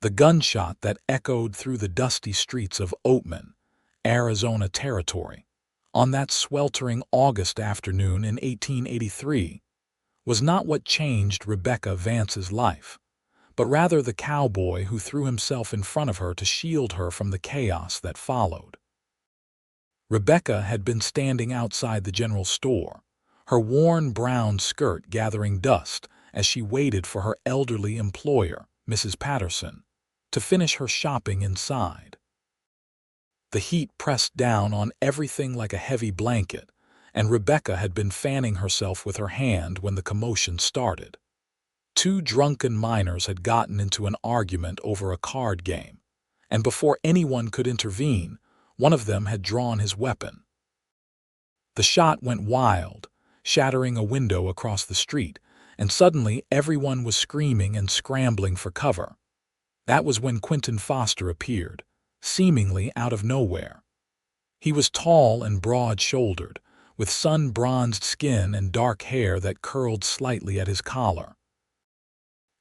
The gunshot that echoed through the dusty streets of Oatman, Arizona Territory, on that sweltering August afternoon in 1883, was not what changed Rebecca Vance's life, but rather the cowboy who threw himself in front of her to shield her from the chaos that followed. Rebecca had been standing outside the general store, her worn brown skirt gathering dust as she waited for her elderly employer, Mrs. Patterson, to finish her shopping inside. The heat pressed down on everything like a heavy blanket, and Rebecca had been fanning herself with her hand when the commotion started. Two drunken miners had gotten into an argument over a card game, and before anyone could intervene, one of them had drawn his weapon. The shot went wild, shattering a window across the street, and suddenly everyone was screaming and scrambling for cover. That was when Quinton Foster appeared, seemingly out of nowhere. He was tall and broad-shouldered, with sun-bronzed skin and dark hair that curled slightly at his collar.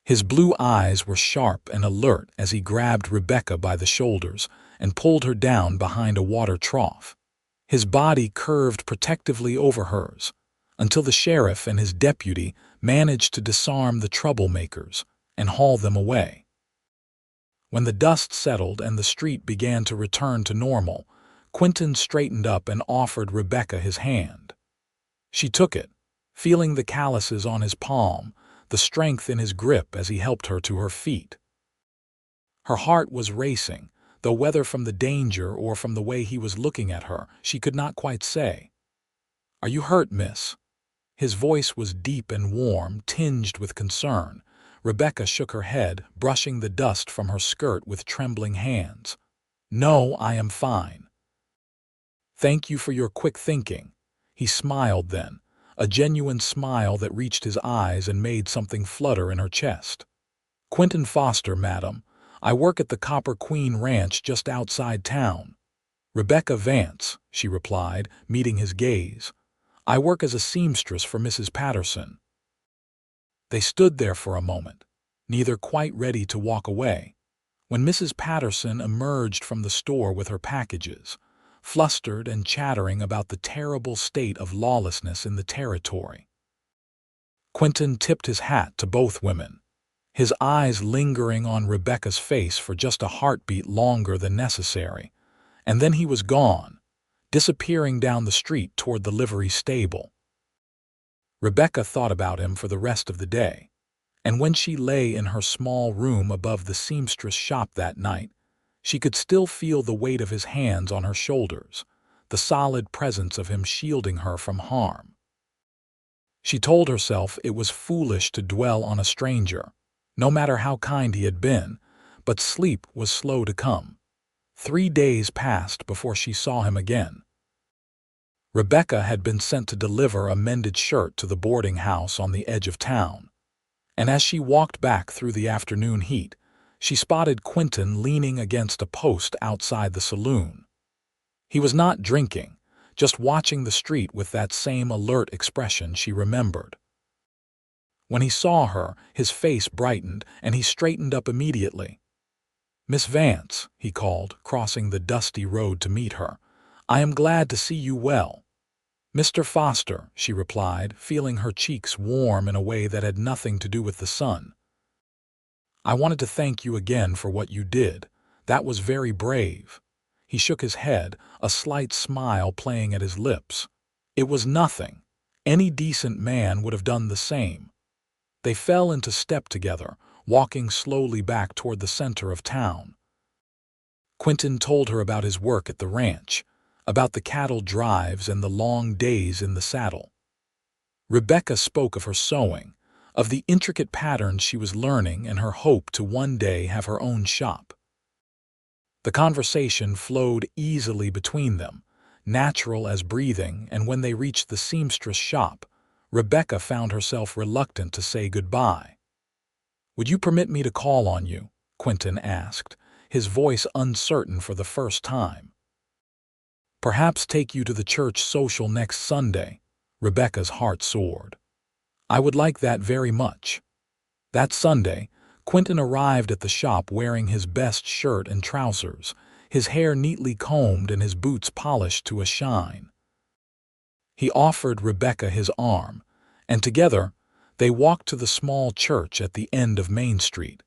His blue eyes were sharp and alert as he grabbed Rebecca by the shoulders and pulled her down behind a water trough. His body curved protectively over hers, until the sheriff and his deputy managed to disarm the troublemakers and haul them away. When the dust settled and the street began to return to normal, Quinton straightened up and offered Rebecca his hand. She took it, feeling the calluses on his palm, the strength in his grip as he helped her to her feet. Her heart was racing, though whether from the danger or from the way he was looking at her, she could not quite say. "Are you hurt, miss?" His voice was deep and warm, tinged with concern. Rebecca shook her head, brushing the dust from her skirt with trembling hands. "No, I am fine." "Thank you for your quick thinking." He smiled then, a genuine smile that reached his eyes and made something flutter in her chest. "Quinton Foster, madam. I work at the Copper Queen Ranch just outside town." "Rebecca Vance," she replied, meeting his gaze. "I work as a seamstress for Mrs. Patterson." They stood there for a moment, neither quite ready to walk away, when Mrs. Patterson emerged from the store with her packages, flustered and chattering about the terrible state of lawlessness in the territory. Quinton tipped his hat to both women, his eyes lingering on Rebecca's face for just a heartbeat longer than necessary, and then he was gone, disappearing down the street toward the livery stable. Rebecca thought about him for the rest of the day, and when she lay in her small room above the seamstress shop that night, she could still feel the weight of his hands on her shoulders, the solid presence of him shielding her from harm. She told herself it was foolish to dwell on a stranger, no matter how kind he had been, but sleep was slow to come. 3 days passed before she saw him again. Rebecca had been sent to deliver a mended shirt to the boarding house on the edge of town, and as she walked back through the afternoon heat, she spotted Quinton leaning against a post outside the saloon. He was not drinking, just watching the street with that same alert expression she remembered. When he saw her, his face brightened, and he straightened up immediately. "Miss Vance," he called, crossing the dusty road to meet her, "I am glad to see you well." "Mr. Foster," she replied, feeling her cheeks warm in a way that had nothing to do with the sun. "I wanted to thank you again for what you did. That was very brave." He shook his head, a slight smile playing at his lips. "It was nothing. Any decent man would have done the same." They fell into step together, walking slowly back toward the center of town. Quinton told her about his work at the ranch, about the cattle drives and the long days in the saddle. Rebecca spoke of her sewing, of the intricate patterns she was learning and her hope to one day have her own shop. The conversation flowed easily between them, natural as breathing, and when they reached the seamstress shop, Rebecca found herself reluctant to say goodbye. "Would you permit me to call on you?" Quinton asked, his voice uncertain for the first time. "Perhaps take you to the church social next Sunday." Rebecca's heart soared. "I would like that very much." That Sunday, Quinton arrived at the shop wearing his best shirt and trousers, his hair neatly combed and his boots polished to a shine. He offered Rebecca his arm, and together they walked to the small church at the end of Main Street,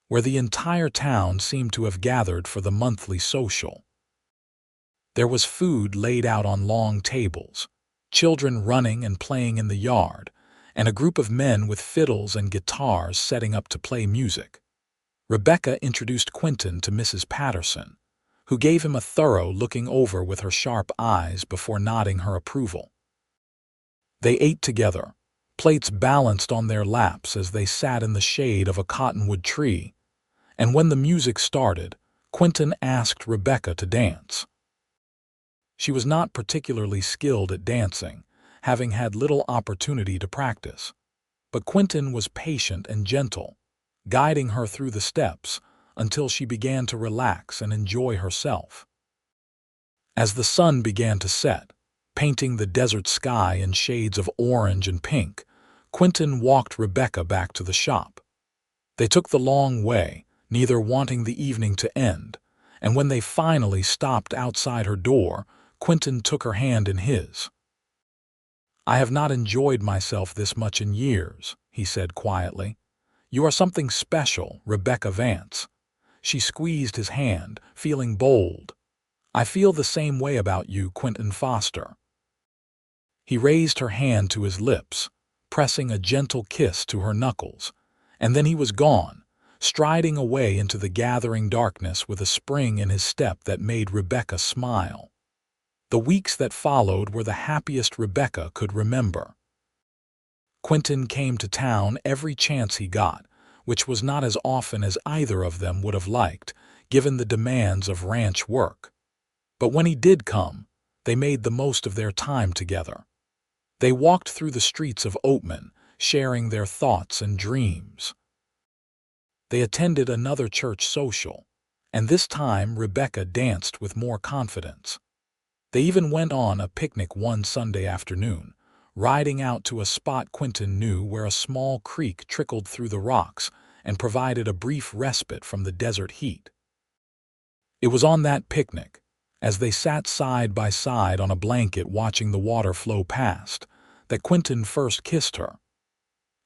where the entire town seemed to have gathered for the monthly social. There was food laid out on long tables, children running and playing in the yard, and a group of men with fiddles and guitars setting up to play music. Rebecca introduced Quinton to Mrs. Patterson, who gave him a thorough looking over with her sharp eyes before nodding her approval. They ate together, plates balanced on their laps as they sat in the shade of a cottonwood tree, and when the music started, Quinton asked Rebecca to dance. She was not particularly skilled at dancing, having had little opportunity to practice, but Quinton was patient and gentle, guiding her through the steps until she began to relax and enjoy herself. As the sun began to set, painting the desert sky in shades of orange and pink, Quinton walked Rebecca back to the shop. They took the long way, neither wanting the evening to end, and when they finally stopped outside her door, Quinton took her hand in his. "I have not enjoyed myself this much in years," he said quietly. "You are something special, Rebecca Vance." She squeezed his hand, feeling bold. "I feel the same way about you, Quinton Foster." He raised her hand to his lips, pressing a gentle kiss to her knuckles, and then he was gone, striding away into the gathering darkness with a spring in his step that made Rebecca smile. The weeks that followed were the happiest Rebecca could remember. Quinton came to town every chance he got, which was not as often as either of them would have liked, given the demands of ranch work. But when he did come, they made the most of their time together. They walked through the streets of Oatman, sharing their thoughts and dreams. They attended another church social, and this time Rebecca danced with more confidence. They even went on a picnic one Sunday afternoon, riding out to a spot Quinton knew where a small creek trickled through the rocks and provided a brief respite from the desert heat. It was on that picnic, as they sat side by side on a blanket watching the water flow past, that Quinton first kissed her.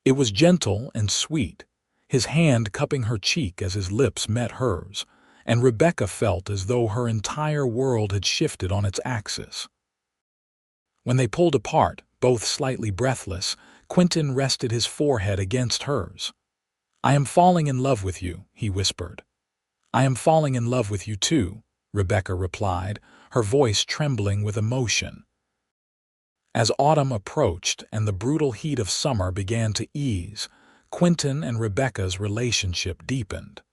It was gentle and sweet, his hand cupping her cheek as his lips met hers, and Rebecca felt as though her entire world had shifted on its axis. When they pulled apart, both slightly breathless, Quinton rested his forehead against hers. "I am falling in love with you," he whispered. "I am falling in love with you too," Rebecca replied, her voice trembling with emotion. As autumn approached and the brutal heat of summer began to ease, Quinton and Rebecca's relationship deepened.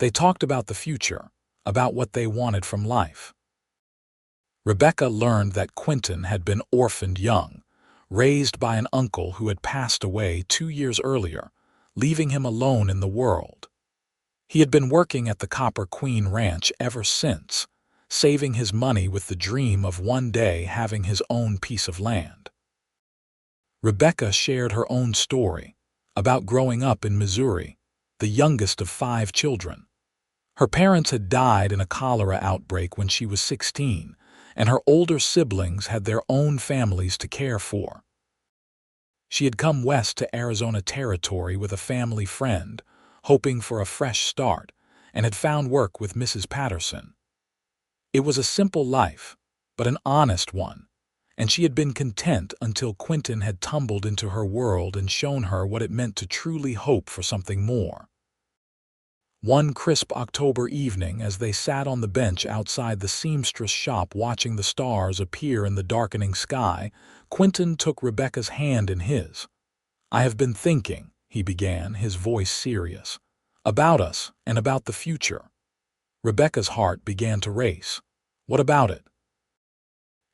They talked about the future, about what they wanted from life. Rebecca learned that Quinton had been orphaned young, raised by an uncle who had passed away 2 years earlier, leaving him alone in the world. He had been working at the Copper Queen Ranch ever since, saving his money with the dream of one day having his own piece of land. Rebecca shared her own story about growing up in Missouri, the youngest of 5 children. Her parents had died in a cholera outbreak when she was 16, and her older siblings had their own families to care for. She had come west to Arizona Territory with a family friend, hoping for a fresh start, and had found work with Mrs. Patterson. It was a simple life, but an honest one, and she had been content until Quinton had tumbled into her world and shown her what it meant to truly hope for something more. One crisp October evening, as they sat on the bench outside the seamstress shop watching the stars appear in the darkening sky, Quinton took Rebecca's hand in his. "I have been thinking," he began, his voice serious, "about us and about the future." Rebecca's heart began to race. "What about it?"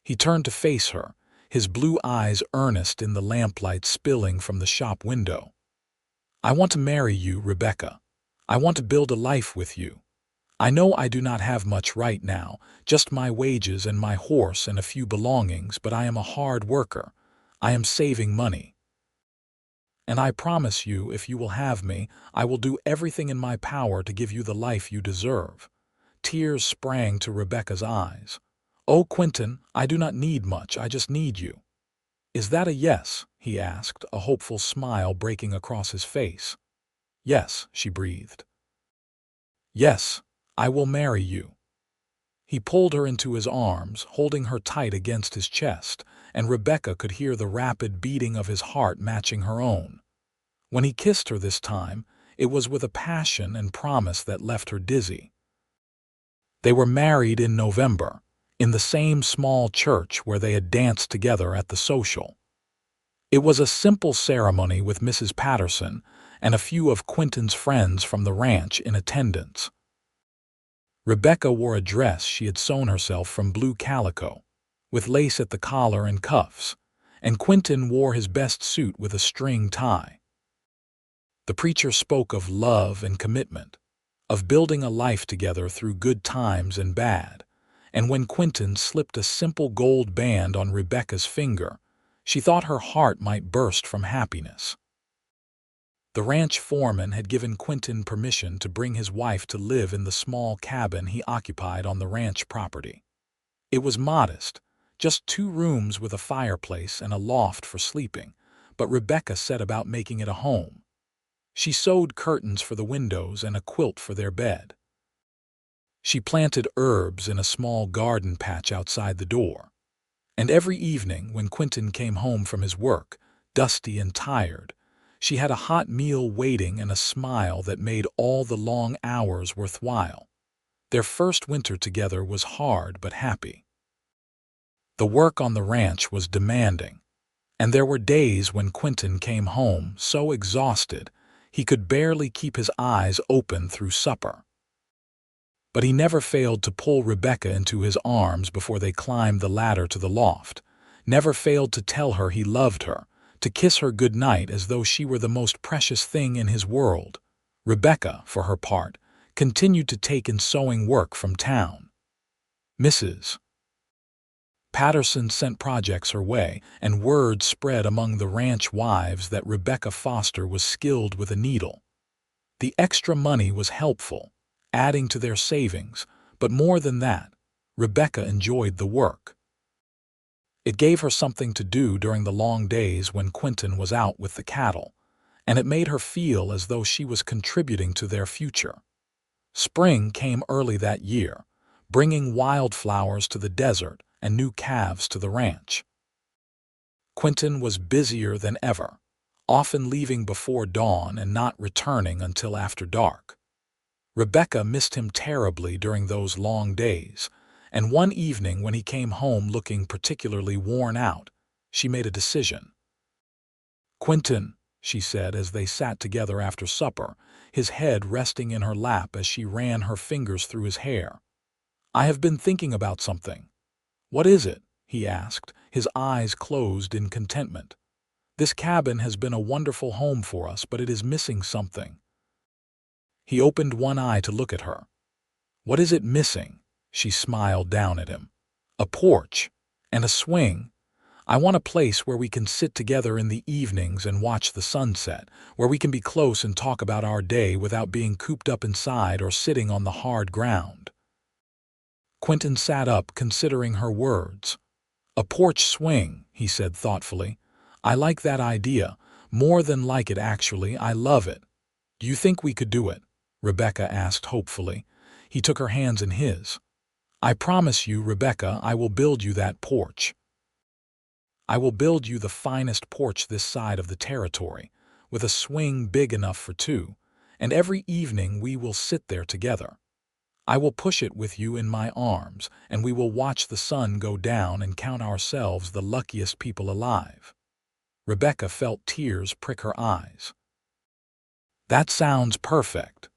He turned to face her, his blue eyes earnest in the lamplight spilling from the shop window. "I want to marry you, Rebecca. I want to build a life with you. I know I do not have much right now, just my wages and my horse and a few belongings, but I am a hard worker. I am saving money. and I promise you, if you will have me, I will do everything in my power to give you the life you deserve." Tears sprang to Rebecca's eyes. "Oh, Quinton, I do not need much, I just need you." "Is that a yes?" he asked, a hopeful smile breaking across his face. "Yes," she breathed. "Yes, I will marry you." He pulled her into his arms, holding her tight against his chest, and Rebecca could hear the rapid beating of his heart matching her own. When he kissed her this time, it was with a passion and promise that left her dizzy. They were married in November, in the same small church where they had danced together at the social. It was a simple ceremony with Mrs. Patterson and a few of Quinton's friends from the ranch in attendance. Rebecca wore a dress she had sewn herself from blue calico, with lace at the collar and cuffs, and Quinton wore his best suit with a string tie. The preacher spoke of love and commitment, of building a life together through good times and bad, and when Quinton slipped a simple gold band on Rebecca's finger, she thought her heart might burst from happiness. The ranch foreman had given Quinton permission to bring his wife to live in the small cabin he occupied on the ranch property. It was modest, just 2 rooms with a fireplace and a loft for sleeping, but Rebecca set about making it a home. She sewed curtains for the windows and a quilt for their bed. She planted herbs in a small garden patch outside the door. And every evening when Quinton came home from his work, dusty and tired, she had a hot meal waiting and a smile that made all the long hours worthwhile. Their first winter together was hard but happy. The work on the ranch was demanding, and there were days when Quinton came home so exhausted he could barely keep his eyes open through supper. But he never failed to pull Rebecca into his arms before they climbed the ladder to the loft, never failed to tell her he loved her, to kiss her good night as though she were the most precious thing in his world. Rebecca, for her part, continued to take in sewing work from town. Mrs. Patterson sent projects her way, and word spread among the ranch wives that Rebecca Foster was skilled with a needle. The extra money was helpful, adding to their savings, but more than that, Rebecca enjoyed the work. It gave her something to do during the long days when Quinton was out with the cattle, and it made her feel as though she was contributing to their future. Spring came early that year, bringing wildflowers to the desert and new calves to the ranch. Quinton was busier than ever, often leaving before dawn and not returning until after dark. Rebecca missed him terribly during those long days, and one evening when he came home looking particularly worn out, she made a decision. "Quinton," she said as they sat together after supper, his head resting in her lap as she ran her fingers through his hair, "I have been thinking about something." "What is it?" he asked, his eyes closed in contentment. "This cabin has been a wonderful home for us, but it is missing something." He opened one eye to look at her. "What is it missing?" She smiled down at him. "A porch and a swing. I want a place where we can sit together in the evenings and watch the sunset, where we can be close and talk about our day without being cooped up inside or sitting on the hard ground." Quinton sat up, considering her words. "A porch swing," he said thoughtfully. "I like that idea. More than like it, actually. I love it." "Do you think we could do it?" Rebecca asked hopefully. He took her hands in his. "I promise you, Rebecca, I will build you that porch. I will build you the finest porch this side of the territory, with a swing big enough for 2, and every evening we will sit there together. I will push it with you in my arms, and we will watch the sun go down and count ourselves the luckiest people alive." Rebecca felt tears prick her eyes. "That sounds perfect."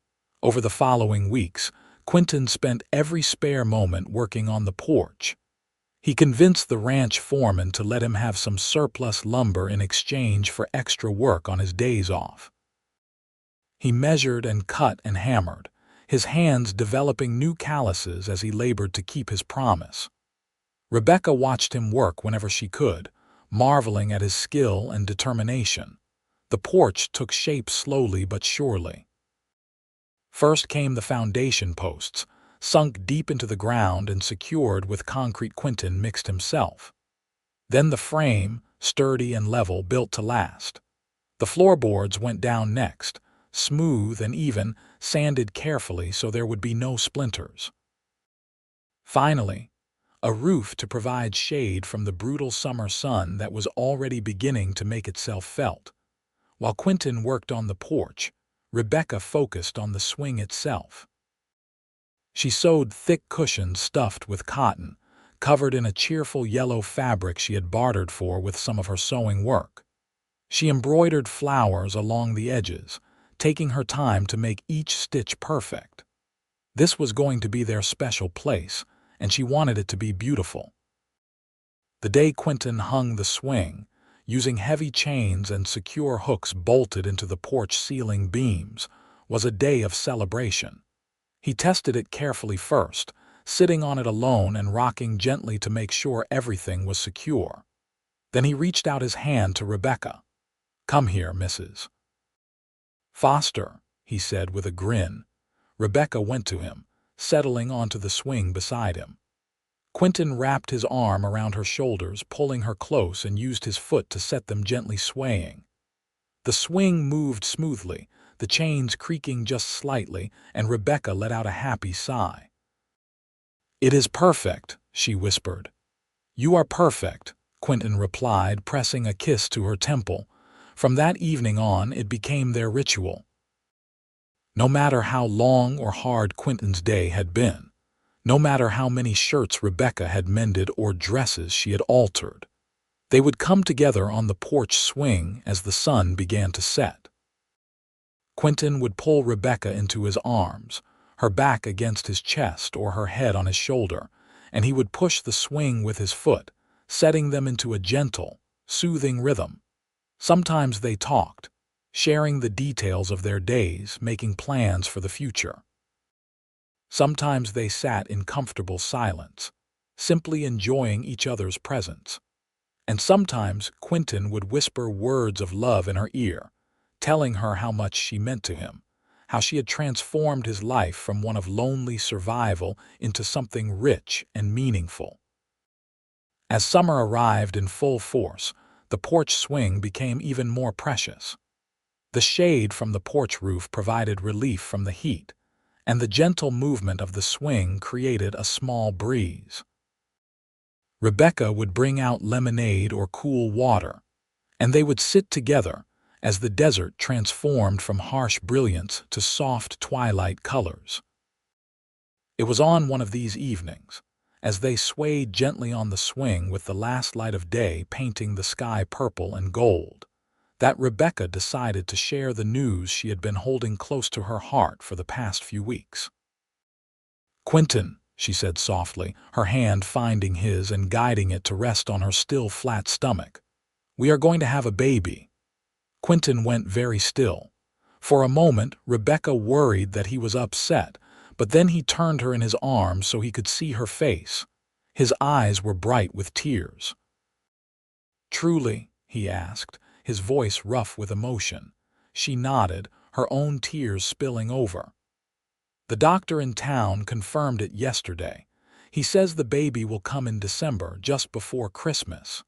Over the following weeks, Quinton spent every spare moment working on the porch. He convinced the ranch foreman to let him have some surplus lumber in exchange for extra work on his days off. He measured and cut and hammered, his hands developing new calluses as he labored to keep his promise. Rebecca watched him work whenever she could, marveling at his skill and determination. The porch took shape slowly but surely. First came the foundation posts, sunk deep into the ground and secured with concrete Quinton mixed himself. Then the frame, sturdy and level, built to last. The floorboards went down next, smooth and even, sanded carefully so there would be no splinters. Finally, a roof to provide shade from the brutal summer sun that was already beginning to make itself felt. While Quinton worked on the porch, Rebecca focused on the swing itself. She sewed thick cushions stuffed with cotton, covered in a cheerful yellow fabric she had bartered for with some of her sewing work. She embroidered flowers along the edges, taking her time to make each stitch perfect. This was going to be their special place, and she wanted it to be beautiful. The day Quinton hung the swing, using heavy chains and secure hooks bolted into the porch ceiling beams, was a day of celebration. He tested it carefully first, sitting on it alone and rocking gently to make sure everything was secure. Then he reached out his hand to Rebecca. "Come here, Mrs. Foster," he said with a grin. Rebecca went to him, settling onto the swing beside him. Quinton wrapped his arm around her shoulders, pulling her close, and used his foot to set them gently swaying. The swing moved smoothly, the chains creaking just slightly, and Rebecca let out a happy sigh. "It is perfect," she whispered. "You are perfect," Quinton replied, pressing a kiss to her temple. From that evening on, it became their ritual. No matter how long or hard Quinton's day had been, no matter how many shirts Rebecca had mended or dresses she had altered, they would come together on the porch swing as the sun began to set. Quinton would pull Rebecca into his arms, her back against his chest or her head on his shoulder, and he would push the swing with his foot, setting them into a gentle, soothing rhythm. Sometimes they talked, sharing the details of their days, making plans for the future. Sometimes they sat in comfortable silence, simply enjoying each other's presence. And sometimes Quinton would whisper words of love in her ear, telling her how much she meant to him, how she had transformed his life from one of lonely survival into something rich and meaningful. As summer arrived in full force, the porch swing became even more precious. The shade from the porch roof provided relief from the heat, and the gentle movement of the swing created a small breeze. Rebecca would bring out lemonade or cool water, and they would sit together as the desert transformed from harsh brilliance to soft twilight colors. It was on one of these evenings, as they swayed gently on the swing with the last light of day painting the sky purple and gold, that Rebecca decided to share the news she had been holding close to her heart for the past few weeks. "Quinton," she said softly, her hand finding his and guiding it to rest on her still flat stomach, "we are going to have a baby." Quinton went very still. For a moment, Rebecca worried that he was upset, but then he turned her in his arms so he could see her face. His eyes were bright with tears. "Truly?" he asked, his voice rough with emotion. She nodded, her own tears spilling over. "The doctor in town confirmed it yesterday. He says the baby will come in December, just before Christmas."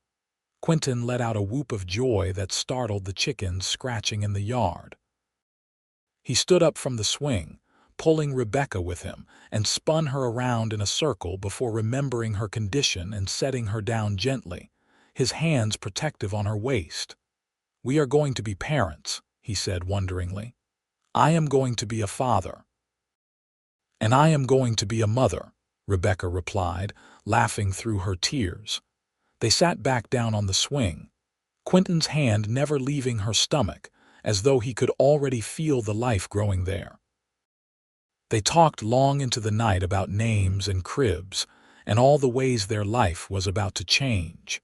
Quinton let out a whoop of joy that startled the chickens scratching in the yard. He stood up from the swing, pulling Rebecca with him, and spun her around in a circle before remembering her condition and setting her down gently, his hands protective on her waist. "We are going to be parents," he said wonderingly. "I am going to be a father." "And I am going to be a mother," Rebecca replied, laughing through her tears. They sat back down on the swing, Quinton's hand never leaving her stomach, as though he could already feel the life growing there. They talked long into the night about names and cribs, and all the ways their life was about to change.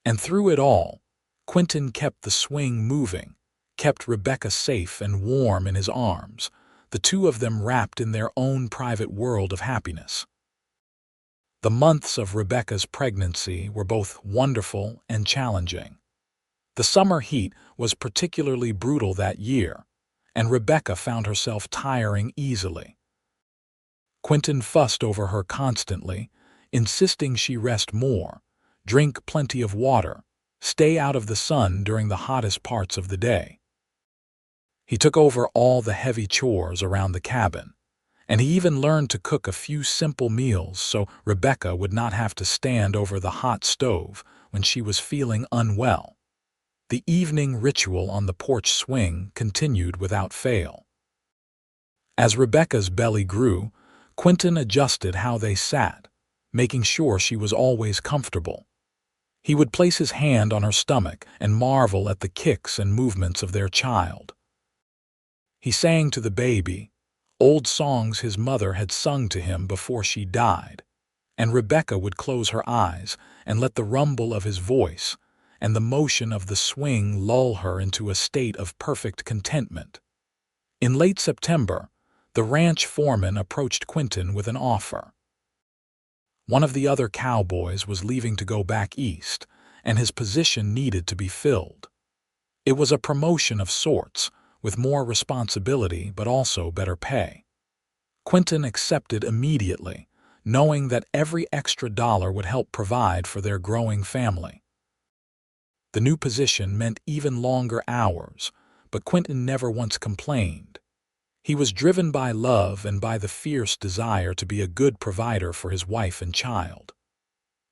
And through it all, Quinton kept the swing moving, kept Rebecca safe and warm in his arms, the two of them wrapped in their own private world of happiness. The months of Rebecca's pregnancy were both wonderful and challenging. The summer heat was particularly brutal that year, and Rebecca found herself tiring easily. Quinton fussed over her constantly, insisting she rest more, drink plenty of water, stay out of the sun during the hottest parts of the day. He took over all the heavy chores around the cabin, and he even learned to cook a few simple meals so Rebecca would not have to stand over the hot stove when she was feeling unwell. The evening ritual on the porch swing continued without fail. As Rebecca's belly grew, Quinton adjusted how they sat, making sure she was always comfortable. He would place his hand on her stomach and marvel at the kicks and movements of their child. He sang to the baby, old songs his mother had sung to him before she died, and Rebecca would close her eyes and let the rumble of his voice and the motion of the swing lull her into a state of perfect contentment. In late September, the ranch foreman approached Quinton with an offer. One of the other cowboys was leaving to go back east, and his position needed to be filled. It was a promotion of sorts, with more responsibility but also better pay. Quinton accepted immediately, knowing that every extra dollar would help provide for their growing family. The new position meant even longer hours, but Quinton never once complained. He was driven by love and by the fierce desire to be a good provider for his wife and child.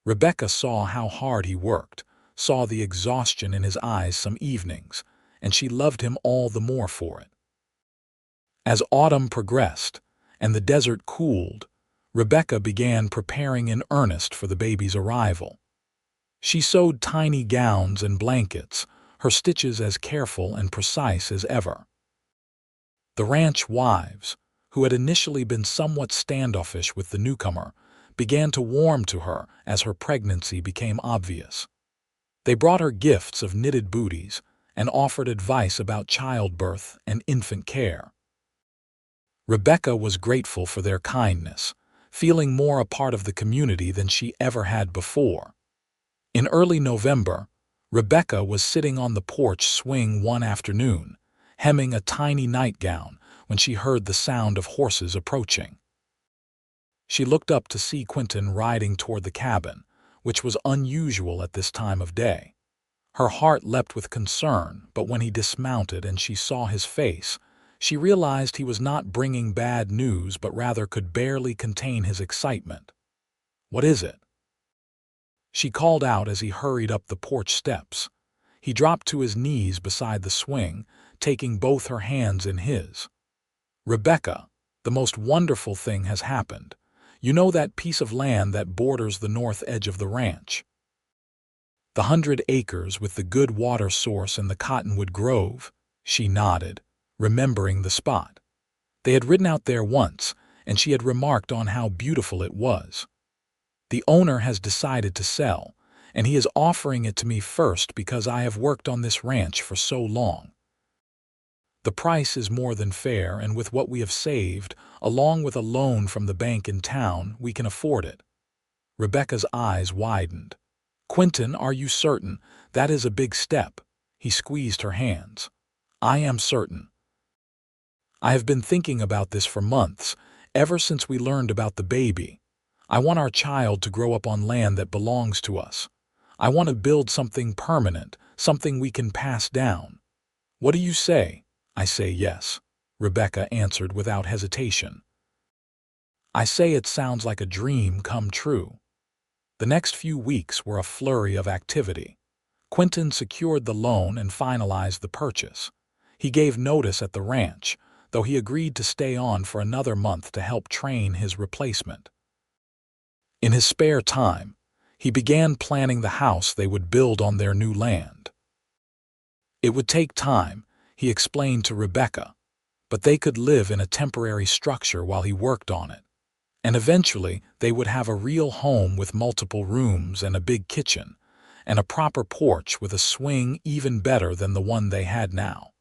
Rebecca saw how hard he worked, saw the exhaustion in his eyes some evenings, and she loved him all the more for it. As autumn progressed and the desert cooled, Rebecca began preparing in earnest for the baby's arrival. She sewed tiny gowns and blankets, her stitches as careful and precise as ever. The ranch wives, who had initially been somewhat standoffish with the newcomer, began to warm to her as her pregnancy became obvious. They brought her gifts of knitted booties and offered advice about childbirth and infant care. Rebecca was grateful for their kindness, feeling more a part of the community than she ever had before. In early November, Rebecca was sitting on the porch swing one afternoon, hemming a tiny nightgown when she heard the sound of horses approaching. She looked up to see Quinton riding toward the cabin, which was unusual at this time of day. Her heart leapt with concern, but when he dismounted and she saw his face, she realized he was not bringing bad news but rather could barely contain his excitement. "What is it?" she called out as he hurried up the porch steps. He dropped to his knees beside the swing, taking both her hands in his. "Rebecca, the most wonderful thing has happened. You know that piece of land that borders the north edge of the ranch? The 100 acres with the good water source and the cottonwood grove?" She nodded, remembering the spot. They had ridden out there once, and she had remarked on how beautiful it was. "The owner has decided to sell, and he is offering it to me first because I have worked on this ranch for so long. The price is more than fair, and with what we have saved, along with a loan from the bank in town, we can afford it." Rebecca's eyes widened. "Quinton, are you certain? That is a big step." He squeezed her hands. "I am certain. I have been thinking about this for months, ever since we learned about the baby. I want our child to grow up on land that belongs to us. I want to build something permanent, something we can pass down. What do you say?" "I say yes," Rebecca answered without hesitation. "I say it sounds like a dream come true." The next few weeks were a flurry of activity. Quinton secured the loan and finalized the purchase. He gave notice at the ranch, though he agreed to stay on for another month to help train his replacement. In his spare time, he began planning the house they would build on their new land. It would take time, he explained to Rebecca, but they could live in a temporary structure while he worked on it. And eventually they would have a real home with multiple rooms and a big kitchen, and a proper porch with a swing even better than the one they had now.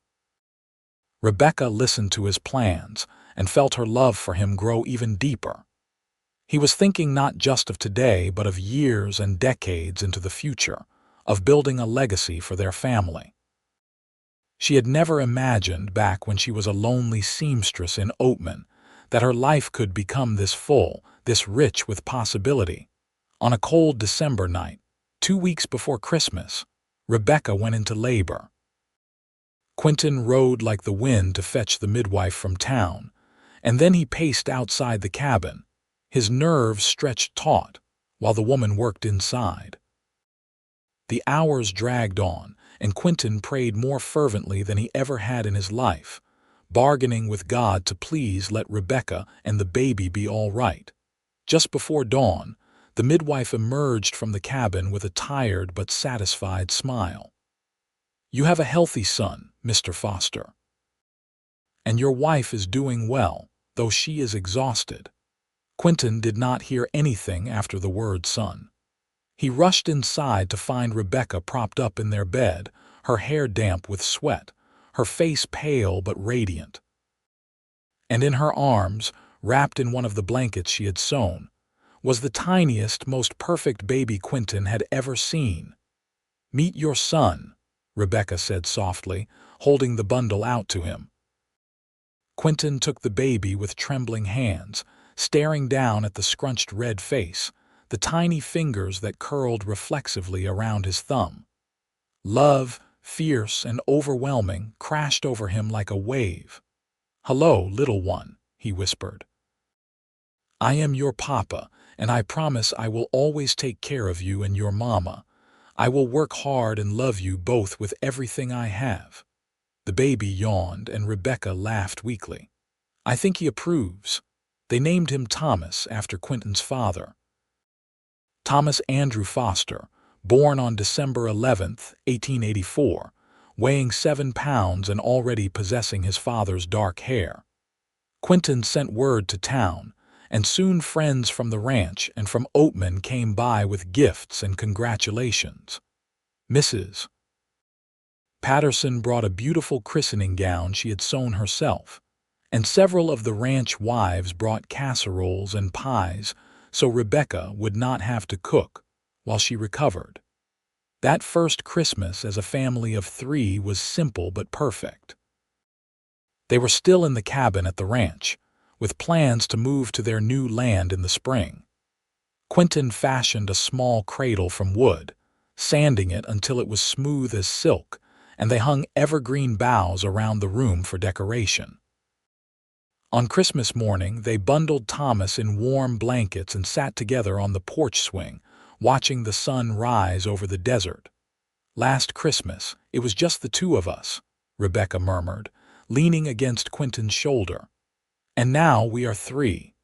Rebecca listened to his plans and felt her love for him grow even deeper. He was thinking not just of today but of years and decades into the future, of building a legacy for their family. She had never imagined back when she was a lonely seamstress in Oatman that her life could become this full, this rich with possibility. On a cold December night, 2 weeks before Christmas, Rebecca went into labor. Quinton rode like the wind to fetch the midwife from town, and then he paced outside the cabin, his nerves stretched taut, while the woman worked inside. The hours dragged on, and Quinton prayed more fervently than he ever had in his life, bargaining with God to please let Rebecca and the baby be all right. Just before dawn, the midwife emerged from the cabin with a tired but satisfied smile. "You have a healthy son, Mr. Foster. And your wife is doing well, though she is exhausted." Quinton did not hear anything after the word son. He rushed inside to find Rebecca propped up in their bed, her hair damp with sweat, her face pale but radiant. And in her arms, wrapped in one of the blankets she had sewn, was the tiniest, most perfect baby Quinton had ever seen. "Meet your son," Rebecca said softly, holding the bundle out to him. Quinton took the baby with trembling hands, staring down at the scrunched red face, the tiny fingers that curled reflexively around his thumb. Love, fierce and overwhelming, crashed over him like a wave. "Hello, little one," he whispered. "I am your papa, and I promise I will always take care of you and your mama. I will work hard and love you both with everything I have." The baby yawned, and Rebecca laughed weakly. "I think he approves." They named him Thomas after Quinton's father. Thomas Andrew Foster, born on December 11, 1884, weighing 7 pounds and already possessing his father's dark hair. Quinton sent word to town, and soon friends from the ranch and from Oatman came by with gifts and congratulations. Mrs. Patterson brought a beautiful christening gown she had sewn herself, and several of the ranch wives brought casseroles and pies so Rebecca would not have to cook while she recovered. That first Christmas as a family of 3 was simple but perfect. They were still in the cabin at the ranch, with plans to move to their new land in the spring. Quinton fashioned a small cradle from wood, sanding it until it was smooth as silk, and they hung evergreen boughs around the room for decoration. On Christmas morning, they bundled Thomas in warm blankets and sat together on the porch swing, watching the sun rise over the desert. "Last Christmas, it was just the 2 of us," Rebecca murmured, leaning against Quinton's shoulder. "And now we are 3.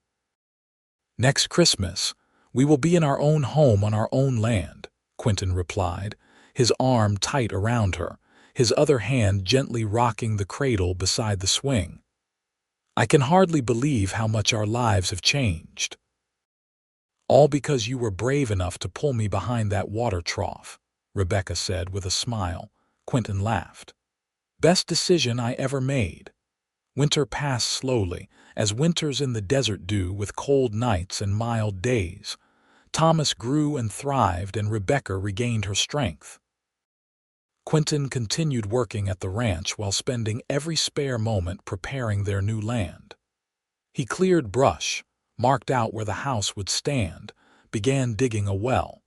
Next Christmas, we will be in our own home on our own land," Quinton replied, his arm tight around her, his other hand gently rocking the cradle beside the swing. "I can hardly believe how much our lives have changed." "All because you were brave enough to pull me behind that water trough," Rebecca said with a smile. Quinton laughed. "Best decision I ever made." Winter passed slowly, as winters in the desert do, with cold nights and mild days. Thomas grew and thrived, and Rebecca regained her strength. Quinton continued working at the ranch while spending every spare moment preparing their new land. He cleared brush, marked out where the house would stand, began digging a well.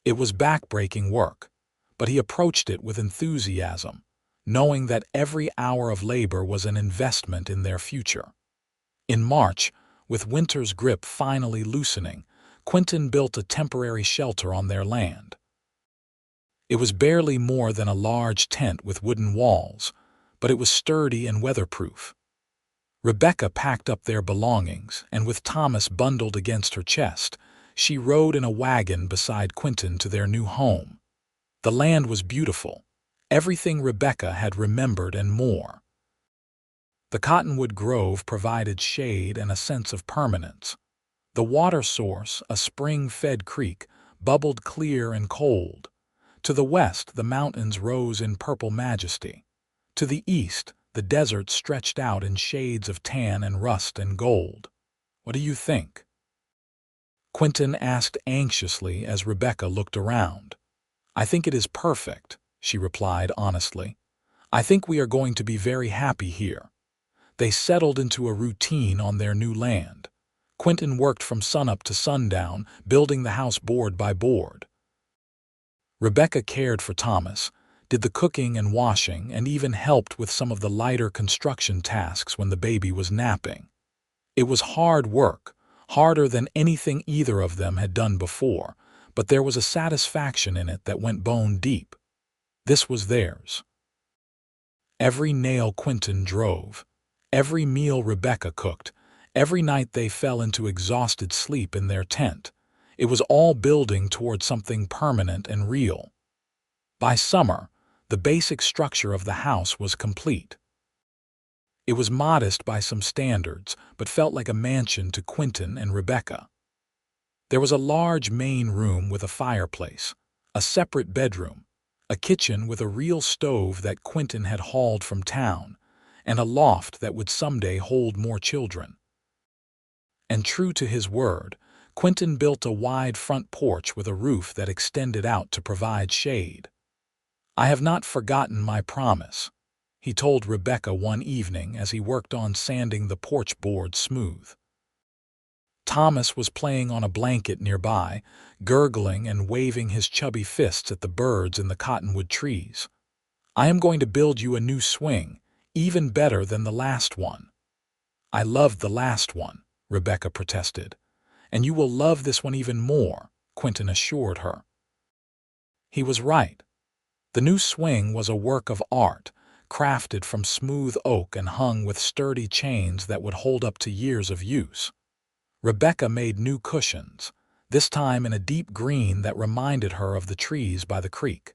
It was back-breaking work, but he approached it with enthusiasm, knowing that every hour of labor was an investment in their future. In March, with winter's grip finally loosening, Quinton built a temporary shelter on their land. It was barely more than a large tent with wooden walls, but it was sturdy and weatherproof. Rebecca packed up their belongings, and with Thomas bundled against her chest, she rode in a wagon beside Quinton to their new home. The land was beautiful, everything Rebecca had remembered and more. The cottonwood grove provided shade and a sense of permanence. The water source, a spring-fed creek, bubbled clear and cold. To the west, the mountains rose in purple majesty. To the east, the desert stretched out in shades of tan and rust and gold. "What do you think?" Quinton asked anxiously as Rebecca looked around. "I think it is perfect," she replied honestly. "I think we are going to be very happy here." They settled into a routine on their new land. Quinton worked from sunup to sundown, building the house board by board. Rebecca cared for Thomas, did the cooking and washing, and even helped with some of the lighter construction tasks when the baby was napping. It was hard work, harder than anything either of them had done before, but there was a satisfaction in it that went bone deep. This was theirs. Every nail Quinton drove, every meal Rebecca cooked, every night they fell into exhausted sleep in their tent. It was all building toward something permanent and real. By summer, the basic structure of the house was complete. It was modest by some standards, but felt like a mansion to Quinton and Rebecca. There was a large main room with a fireplace, a separate bedroom, a kitchen with a real stove that Quinton had hauled from town, and a loft that would someday hold more children. And true to his word, Quinton built a wide front porch with a roof that extended out to provide shade. "I have not forgotten my promise," he told Rebecca one evening as he worked on sanding the porch board smooth. Thomas was playing on a blanket nearby, gurgling and waving his chubby fists at the birds in the cottonwood trees. "I am going to build you a new swing, even better than the last one." "I loved the last one," Rebecca protested. "And you will love this one even more," Quinton assured her. He was right. The new swing was a work of art, crafted from smooth oak and hung with sturdy chains that would hold up to years of use. Rebecca made new cushions, this time in a deep green that reminded her of the trees by the creek.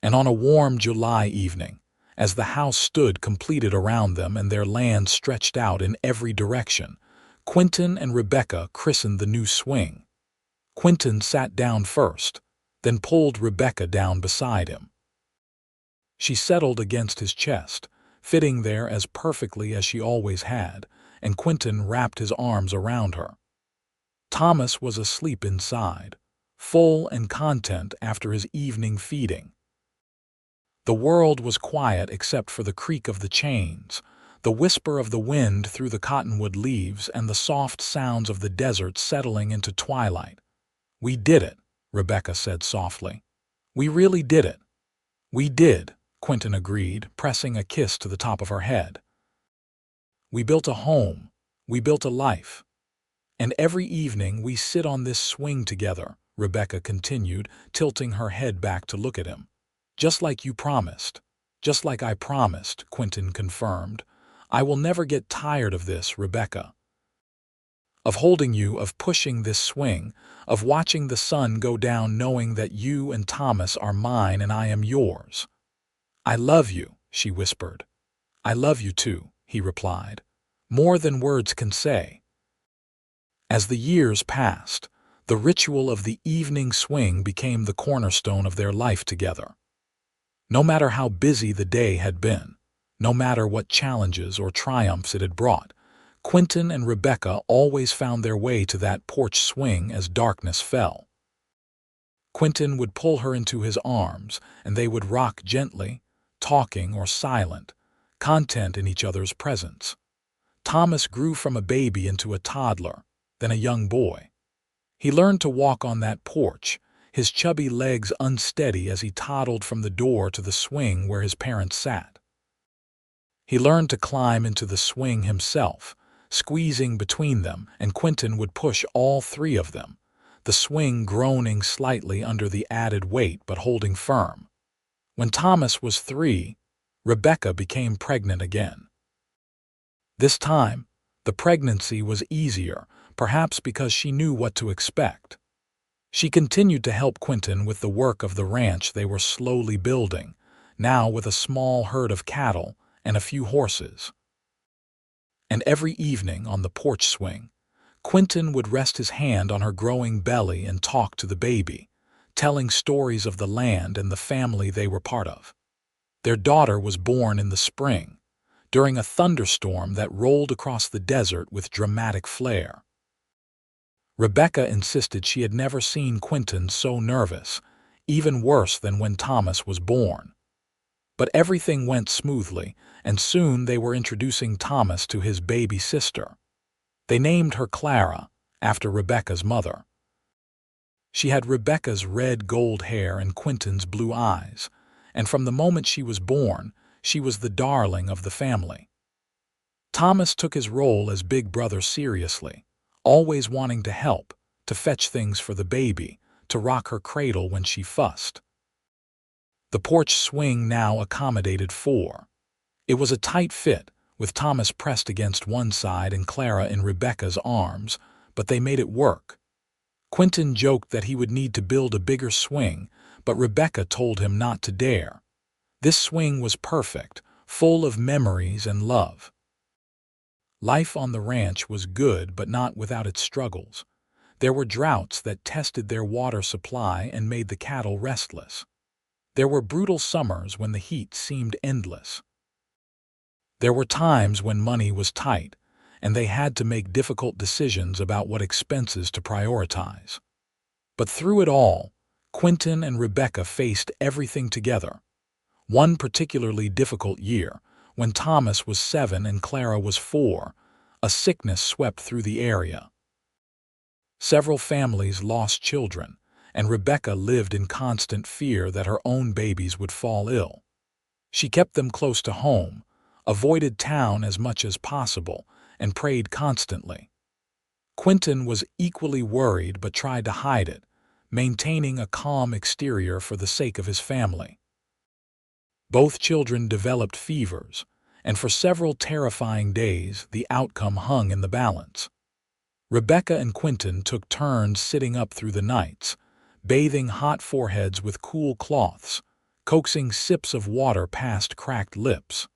And on a warm July evening, as the house stood completed around them and their land stretched out in every direction, Quinton and Rebecca christened the new swing. Quinton sat down first, then pulled Rebecca down beside him. She settled against his chest, fitting there as perfectly as she always had, and Quinton wrapped his arms around her. Thomas was asleep inside, full and content after his evening feeding. The world was quiet except for the creak of the chains, the whisper of the wind through the cottonwood leaves, and the soft sounds of the desert settling into twilight. "We did it," Rebecca said softly. "We really did it." "We did," Quinton agreed, pressing a kiss to the top of her head. "We built a home. We built a life. And every evening we sit on this swing together," Rebecca continued, tilting her head back to look at him. "Just like you promised. Just like I promised," Quinton confirmed. "I will never get tired of this, Rebecca. Of holding you, of pushing this swing, of watching the sun go down knowing that you and Thomas are mine and I am yours." "I love you," she whispered. "I love you too," he replied. "More than words can say." As the years passed, the ritual of the evening swing became the cornerstone of their life together. No matter how busy the day had been, no matter what challenges or triumphs it had brought, Quinton and Rebecca always found their way to that porch swing as darkness fell. Quinton would pull her into his arms, and they would rock gently, talking or silent, content in each other's presence. Thomas grew from a baby into a toddler, then a young boy. He learned to walk on that porch, his chubby legs unsteady as he toddled from the door to the swing where his parents sat. He learned to climb into the swing himself, squeezing between them, and Quinton would push all three of them, the swing groaning slightly under the added weight but holding firm. When Thomas was 3, Rebecca became pregnant again. This time, the pregnancy was easier, perhaps because she knew what to expect. She continued to help Quinton with the work of the ranch they were slowly building, now with a small herd of cattle and a few horses. And every evening on the porch swing, Quinton would rest his hand on her growing belly and talk to the baby, telling stories of the land and the family they were part of. Their daughter was born in the spring, during a thunderstorm that rolled across the desert with dramatic flair. Rebecca insisted she had never seen Quinton so nervous, even worse than when Thomas was born. But everything went smoothly, and soon they were introducing Thomas to his baby sister. They named her Clara, after Rebecca's mother. She had Rebecca's red gold hair and Quinton's blue eyes, and from the moment she was born, she was the darling of the family. Thomas took his role as big brother seriously, always wanting to help, to fetch things for the baby, to rock her cradle when she fussed. The porch swing now accommodated four. It was a tight fit, with Thomas pressed against one side and Clara in Rebecca's arms, but they made it work. Quinton joked that he would need to build a bigger swing, but Rebecca told him not to dare. This swing was perfect, full of memories and love. Life on the ranch was good but not without its struggles. There were droughts that tested their water supply and made the cattle restless. There were brutal summers when the heat seemed endless. There were times when money was tight, and they had to make difficult decisions about what expenses to prioritize. But through it all, Quinton and Rebecca faced everything together. One particularly difficult year, when Thomas was 7 and Clara was 4, a sickness swept through the area. Several families lost children, and Rebecca lived in constant fear that her own babies would fall ill. She kept them close to home, avoided town as much as possible, and prayed constantly. Quinton was equally worried but tried to hide it, maintaining a calm exterior for the sake of his family. Both children developed fevers, and for several terrifying days the outcome hung in the balance. Rebecca and Quinton took turns sitting up through the nights, bathing hot foreheads with cool cloths, coaxing sips of water past cracked lips.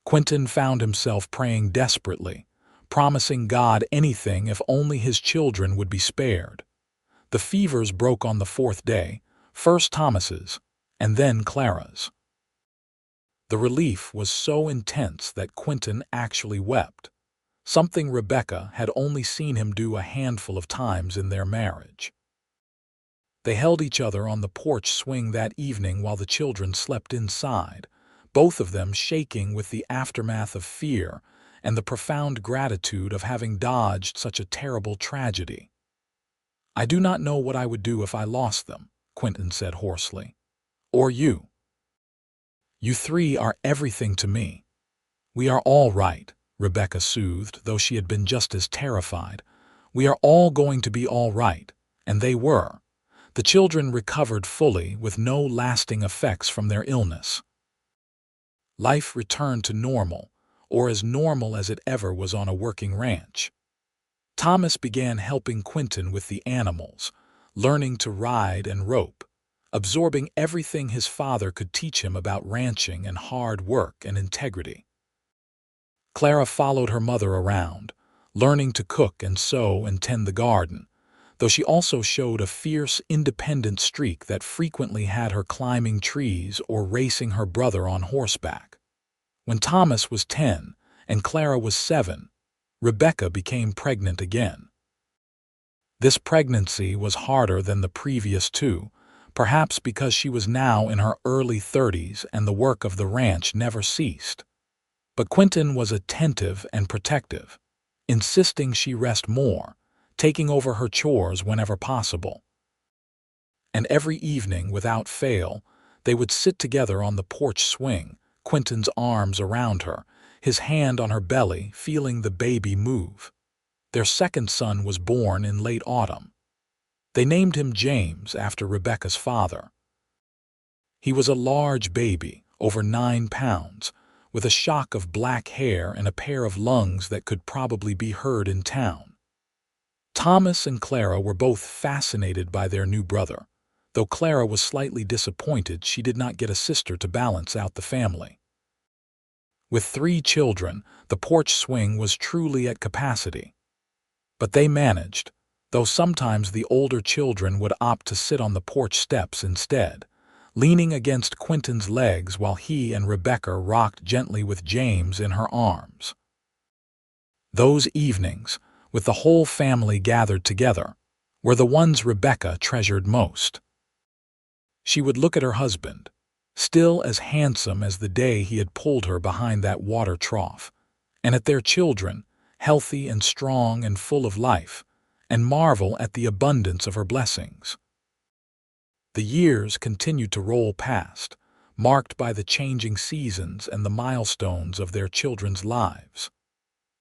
Quinton found himself praying desperately, promising God anything if only his children would be spared. The fevers broke on the 4th day, first Thomas's, and then Clara's. The relief was so intense that Quinton actually wept, something Rebecca had only seen him do a handful of times in their marriage. They held each other on the porch swing that evening while the children slept inside, both of them shaking with the aftermath of fear and the profound gratitude of having dodged such a terrible tragedy. "I do not know what I would do if I lost them," Quinton said hoarsely. "Or you. You three are everything to me." "We are all right," Rebecca soothed, though she had been just as terrified. "We are all going to be all right," and they were. The children recovered fully with no lasting effects from their illness. Life returned to normal, or as normal as it ever was on a working ranch. Thomas began helping Quinton with the animals, learning to ride and rope, absorbing everything his father could teach him about ranching and hard work and integrity. Clara followed her mother around, learning to cook and sew and tend the garden, though she also showed a fierce, independent streak that frequently had her climbing trees or racing her brother on horseback. When Thomas was 10 and Clara was 7, Rebecca became pregnant again. This pregnancy was harder than the previous two, perhaps because she was now in her early 30s and the work of the ranch never ceased. But Quinton was attentive and protective, insisting she rest more, taking over her chores whenever possible. And every evening, without fail, they would sit together on the porch swing, Quinton's arms around her, his hand on her belly, feeling the baby move. Their second son was born in late autumn. They named him James after Rebecca's father. He was a large baby, over 9 pounds, with a shock of black hair and a pair of lungs that could probably be heard in town. Thomas and Clara were both fascinated by their new brother, though Clara was slightly disappointed she did not get a sister to balance out the family. With 3 children, the porch swing was truly at capacity. But they managed, though sometimes the older children would opt to sit on the porch steps instead, leaning against Quinton's legs while he and Rebecca rocked gently with James in her arms. Those evenings, with the whole family gathered together, were the ones Rebecca treasured most. She would look at her husband, still as handsome as the day he had pulled her behind that water trough, and at their children, healthy and strong and full of life, and marvel at the abundance of her blessings. The years continued to roll past, marked by the changing seasons and the milestones of their children's lives.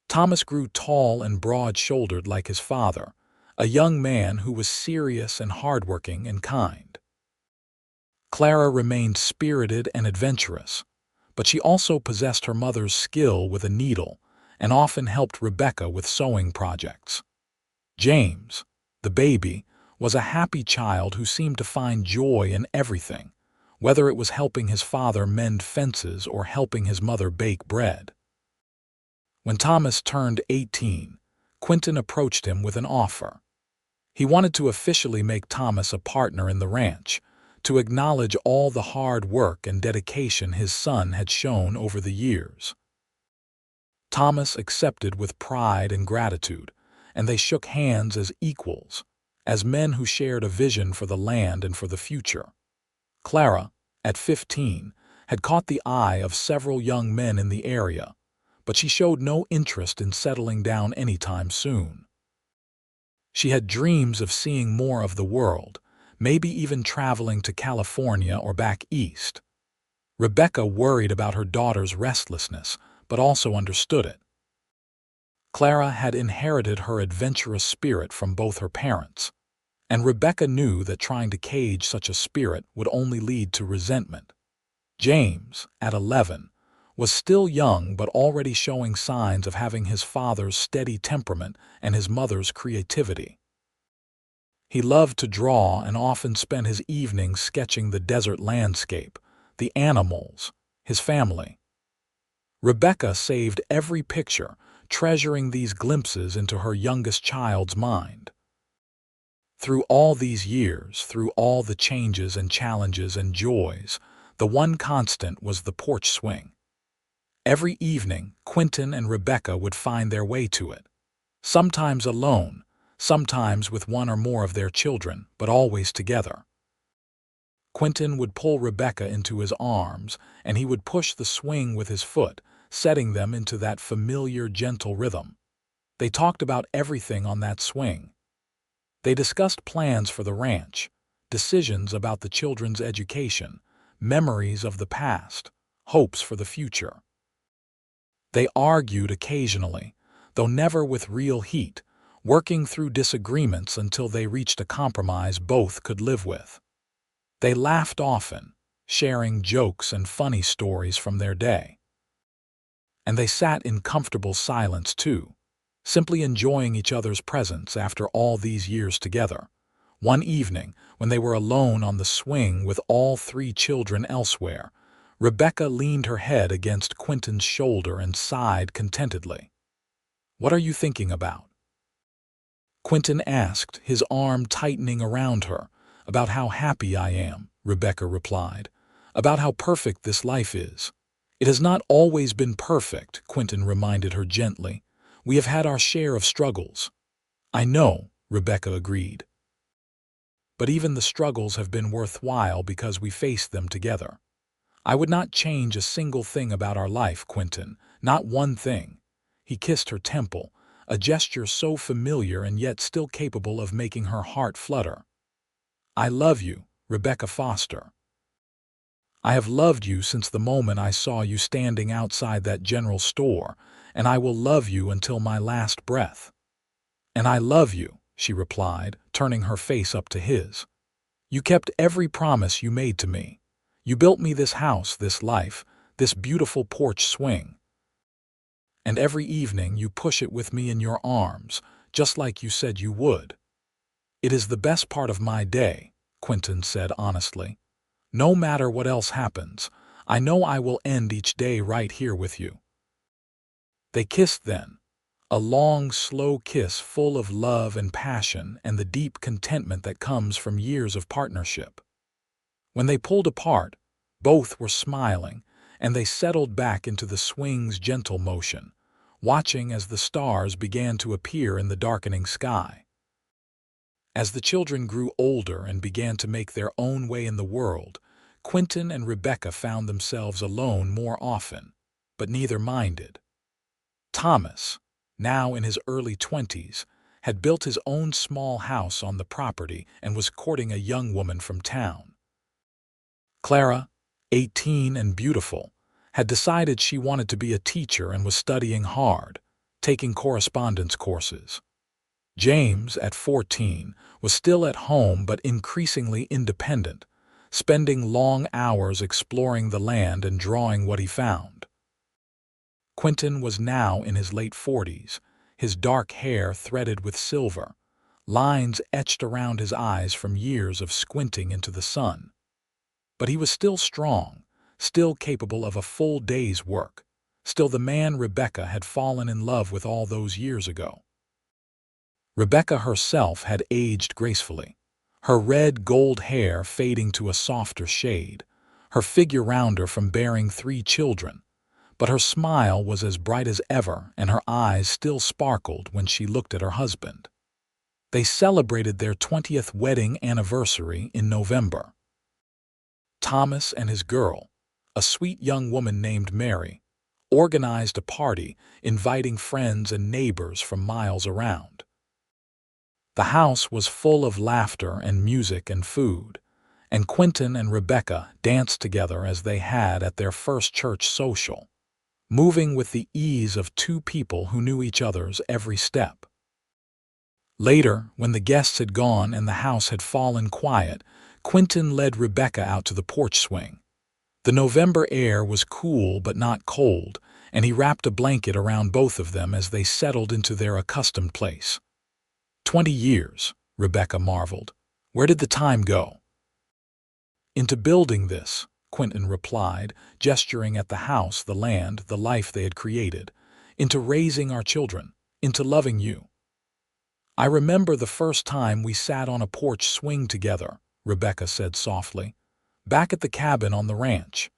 Thomas grew tall and broad-shouldered like his father, a young man who was serious and hardworking and kind. Clara remained spirited and adventurous, but she also possessed her mother's skill with a needle and often helped Rebecca with sewing projects. James, the baby, was a happy child who seemed to find joy in everything, whether it was helping his father mend fences or helping his mother bake bread. When Thomas turned 18, Quinton approached him with an offer. He wanted to officially make Thomas a partner in the ranch, to acknowledge all the hard work and dedication his son had shown over the years. Thomas accepted with pride and gratitude, and they shook hands as equals, as men who shared a vision for the land and for the future. Clara, at 15, had caught the eye of several young men in the area, but she showed no interest in settling down anytime soon. She had dreams of seeing more of the world, maybe even traveling to California or back east. Rebecca worried about her daughter's restlessness, but also understood it. Clara had inherited her adventurous spirit from both her parents, and Rebecca knew that trying to cage such a spirit would only lead to resentment. James, at 11, was still young but already showing signs of having his father's steady temperament and his mother's creativity. He loved to draw and often spent his evenings sketching the desert landscape, the animals, his family. Rebecca saved every picture, treasuring these glimpses into her youngest child's mind. Through all these years, through all the changes and challenges and joys, the one constant was the porch swing. Every evening, Quinton and Rebecca would find their way to it, sometimes alone, sometimes with one or more of their children, but always together. Quinton would pull Rebecca into his arms, and he would push the swing with his foot, setting them into that familiar, gentle rhythm. They talked about everything on that swing. They discussed plans for the ranch, decisions about the children's education, memories of the past, hopes for the future. They argued occasionally, though never with real heat, working through disagreements until they reached a compromise both could live with. They laughed often, sharing jokes and funny stories from their day. And they sat in comfortable silence too, simply enjoying each other's presence after all these years together. One evening, when they were alone on the swing with all three children elsewhere, Rebecca leaned her head against Quinton's shoulder and sighed contentedly. "What are you thinking about?" Quinton asked, his arm tightening around her. "About how happy I am," Rebecca replied. "About how perfect this life is." "It has not always been perfect," Quinton reminded her gently. "We have had our share of struggles." "I know," Rebecca agreed. "But even the struggles have been worthwhile because we faced them together. I would not change a single thing about our life, Quinton, not one thing." He kissed her temple, a gesture so familiar and yet still capable of making her heart flutter. "I love you, Rebecca Foster. I have loved you since the moment I saw you standing outside that general store, and I will love you until my last breath." "And I love you," she replied, turning her face up to his. "You kept every promise you made to me. You built me this house, this life, this beautiful porch swing. And every evening you push it with me in your arms, just like you said you would." "It is the best part of my day," Quinton said honestly. "No matter what else happens, I know I will end each day right here with you." They kissed then, a long, slow kiss full of love and passion and the deep contentment that comes from years of partnership. When they pulled apart, both were smiling, and they settled back into the swing's gentle motion, watching as the stars began to appear in the darkening sky. As the children grew older and began to make their own way in the world, Quinton and Rebecca found themselves alone more often, but neither minded. Thomas, now in his early 20s, had built his own small house on the property and was courting a young woman from town. Clara, 18 and beautiful, had decided she wanted to be a teacher and was studying hard, taking correspondence courses. James, at 14, was still at home but increasingly independent, spending long hours exploring the land and drawing what he found. Quinton was now in his late 40s, his dark hair threaded with silver, lines etched around his eyes from years of squinting into the sun. But he was still strong, still capable of a full day's work, still the man Rebecca had fallen in love with all those years ago. Rebecca herself had aged gracefully, her red-gold hair fading to a softer shade, her figure rounder from bearing 3 children, but her smile was as bright as ever and her eyes still sparkled when she looked at her husband. They celebrated their 20th wedding anniversary in November. Thomas and his girl, a sweet young woman named Mary, organized a party, inviting friends and neighbors from miles around. The house was full of laughter and music and food, and Quinton and Rebecca danced together as they had at their first church social, moving with the ease of 2 people who knew each other's every step. Later, when the guests had gone and the house had fallen quiet, Quinton led Rebecca out to the porch swing. The November air was cool but not cold, and he wrapped a blanket around both of them as they settled into their accustomed place. 20 years, Rebecca marveled. Where did the time go? Into building this, Quinton replied, gesturing at the house, the land, the life they had created. Into raising our children, into loving you. I remember the first time we sat on a porch swing together, Rebecca said softly, back at the cabin on the ranch.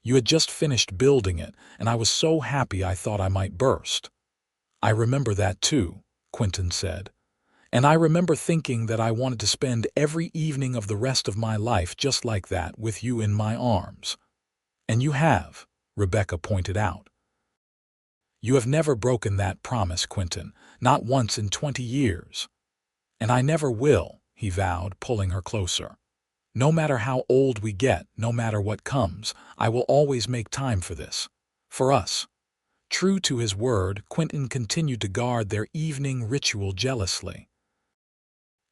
You had just finished building it, and I was so happy I thought I might burst. I remember that too, Quinton said. And I remember thinking that I wanted to spend every evening of the rest of my life just like that with you in my arms. And you have, Rebecca pointed out. You have never broken that promise, Quinton, not once in 20 years. And I never will, he vowed, pulling her closer. No matter how old we get, no matter what comes, I will always make time for this. For us. True to his word, Quinton continued to guard their evening ritual jealously.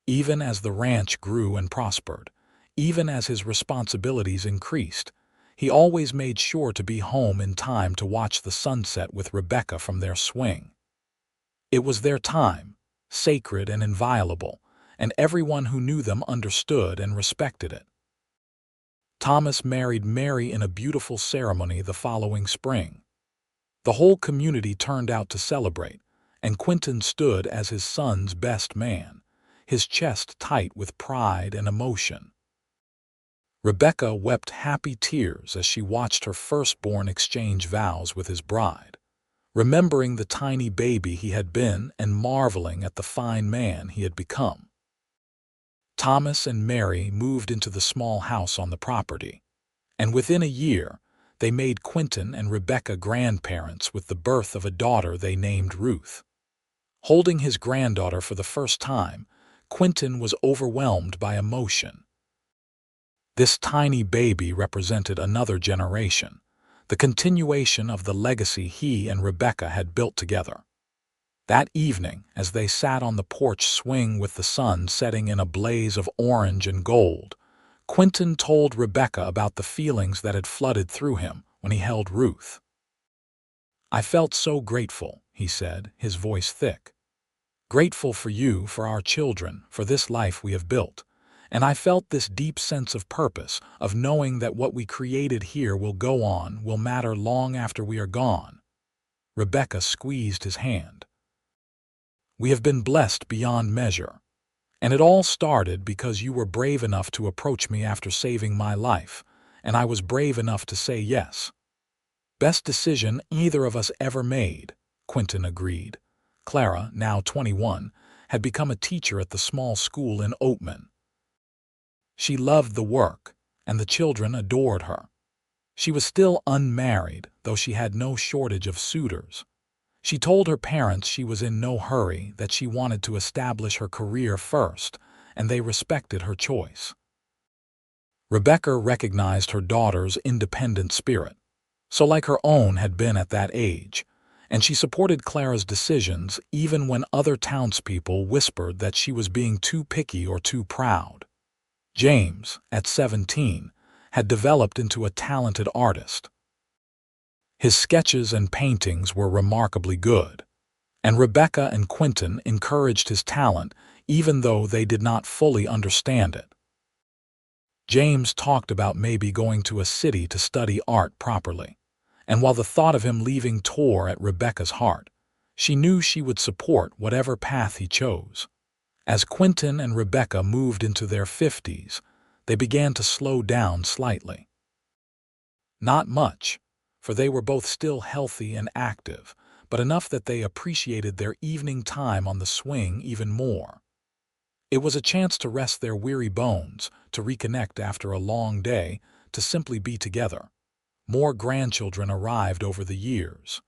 Even as the ranch grew and prospered, even as his responsibilities increased, he always made sure to be home in time to watch the sunset with Rebecca from their swing. It was their time, sacred and inviolable, and everyone who knew them understood and respected it. Thomas married Mary in a beautiful ceremony the following spring. The whole community turned out to celebrate, and Quinton stood as his son's best man, his chest tight with pride and emotion. Rebecca wept happy tears as she watched her firstborn exchange vows with his bride, remembering the tiny baby he had been and marveling at the fine man he had become. Thomas and Mary moved into the small house on the property, and within a year, they made Quinton and Rebecca grandparents with the birth of a daughter they named Ruth. Holding his granddaughter for the first time, Quinton was overwhelmed by emotion. This tiny baby represented another generation, the continuation of the legacy he and Rebecca had built together. That evening, as they sat on the porch swing with the sun setting in a blaze of orange and gold, Quinton told Rebecca about the feelings that had flooded through him when he held Ruth. I felt so grateful, he said, his voice thick. Grateful for you, for our children, for this life we have built. And I felt this deep sense of purpose, of knowing that what we created here will go on, will matter long after we are gone. Rebecca squeezed his hand. We have been blessed beyond measure. And it all started because you were brave enough to approach me after saving my life, and I was brave enough to say yes. Best decision either of us ever made, Quinton agreed. Clara, now 21, had become a teacher at the small school in Oatman. She loved the work, and the children adored her. She was still unmarried, though she had no shortage of suitors. She told her parents she was in no hurry, that she wanted to establish her career first, and they respected her choice. Rebecca recognized her daughter's independent spirit, so like her own had been at that age, and she supported Clara's decisions even when other townspeople whispered that she was being too picky or too proud. James, at 17, had developed into a talented artist. His sketches and paintings were remarkably good, and Rebecca and Quinton encouraged his talent even though they did not fully understand it. James talked about maybe going to a city to study art properly, and while the thought of him leaving tore at Rebecca's heart, she knew she would support whatever path he chose. As Quinton and Rebecca moved into their 50s, they began to slow down slightly. Not much, for they were both still healthy and active, but enough that they appreciated their evening time on the swing even more. It was a chance to rest their weary bones, to reconnect after a long day, to simply be together. More grandchildren arrived over the years.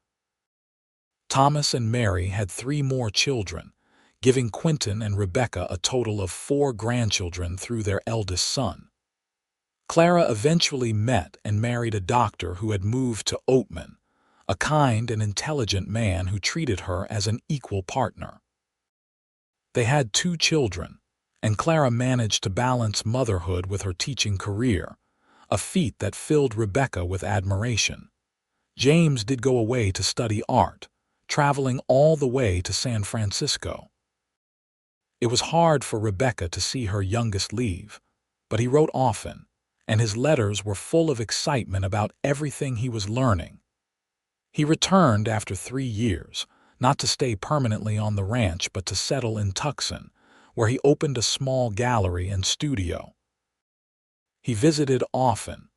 Thomas and Mary had 3 more children, giving Quinton and Rebecca a total of 4 grandchildren through their eldest son. Clara eventually met and married a doctor who had moved to Oatman, a kind and intelligent man who treated her as an equal partner. They had 2 children, and Clara managed to balance motherhood with her teaching career, a feat that filled Rebecca with admiration. James did go away to study art, traveling all the way to San Francisco. It was hard for Rebecca to see her youngest leave, but he wrote often, and his letters were full of excitement about everything he was learning. He returned after 3 years, not to stay permanently on the ranch but to settle in Tucson, where he opened a small gallery and studio. He visited often,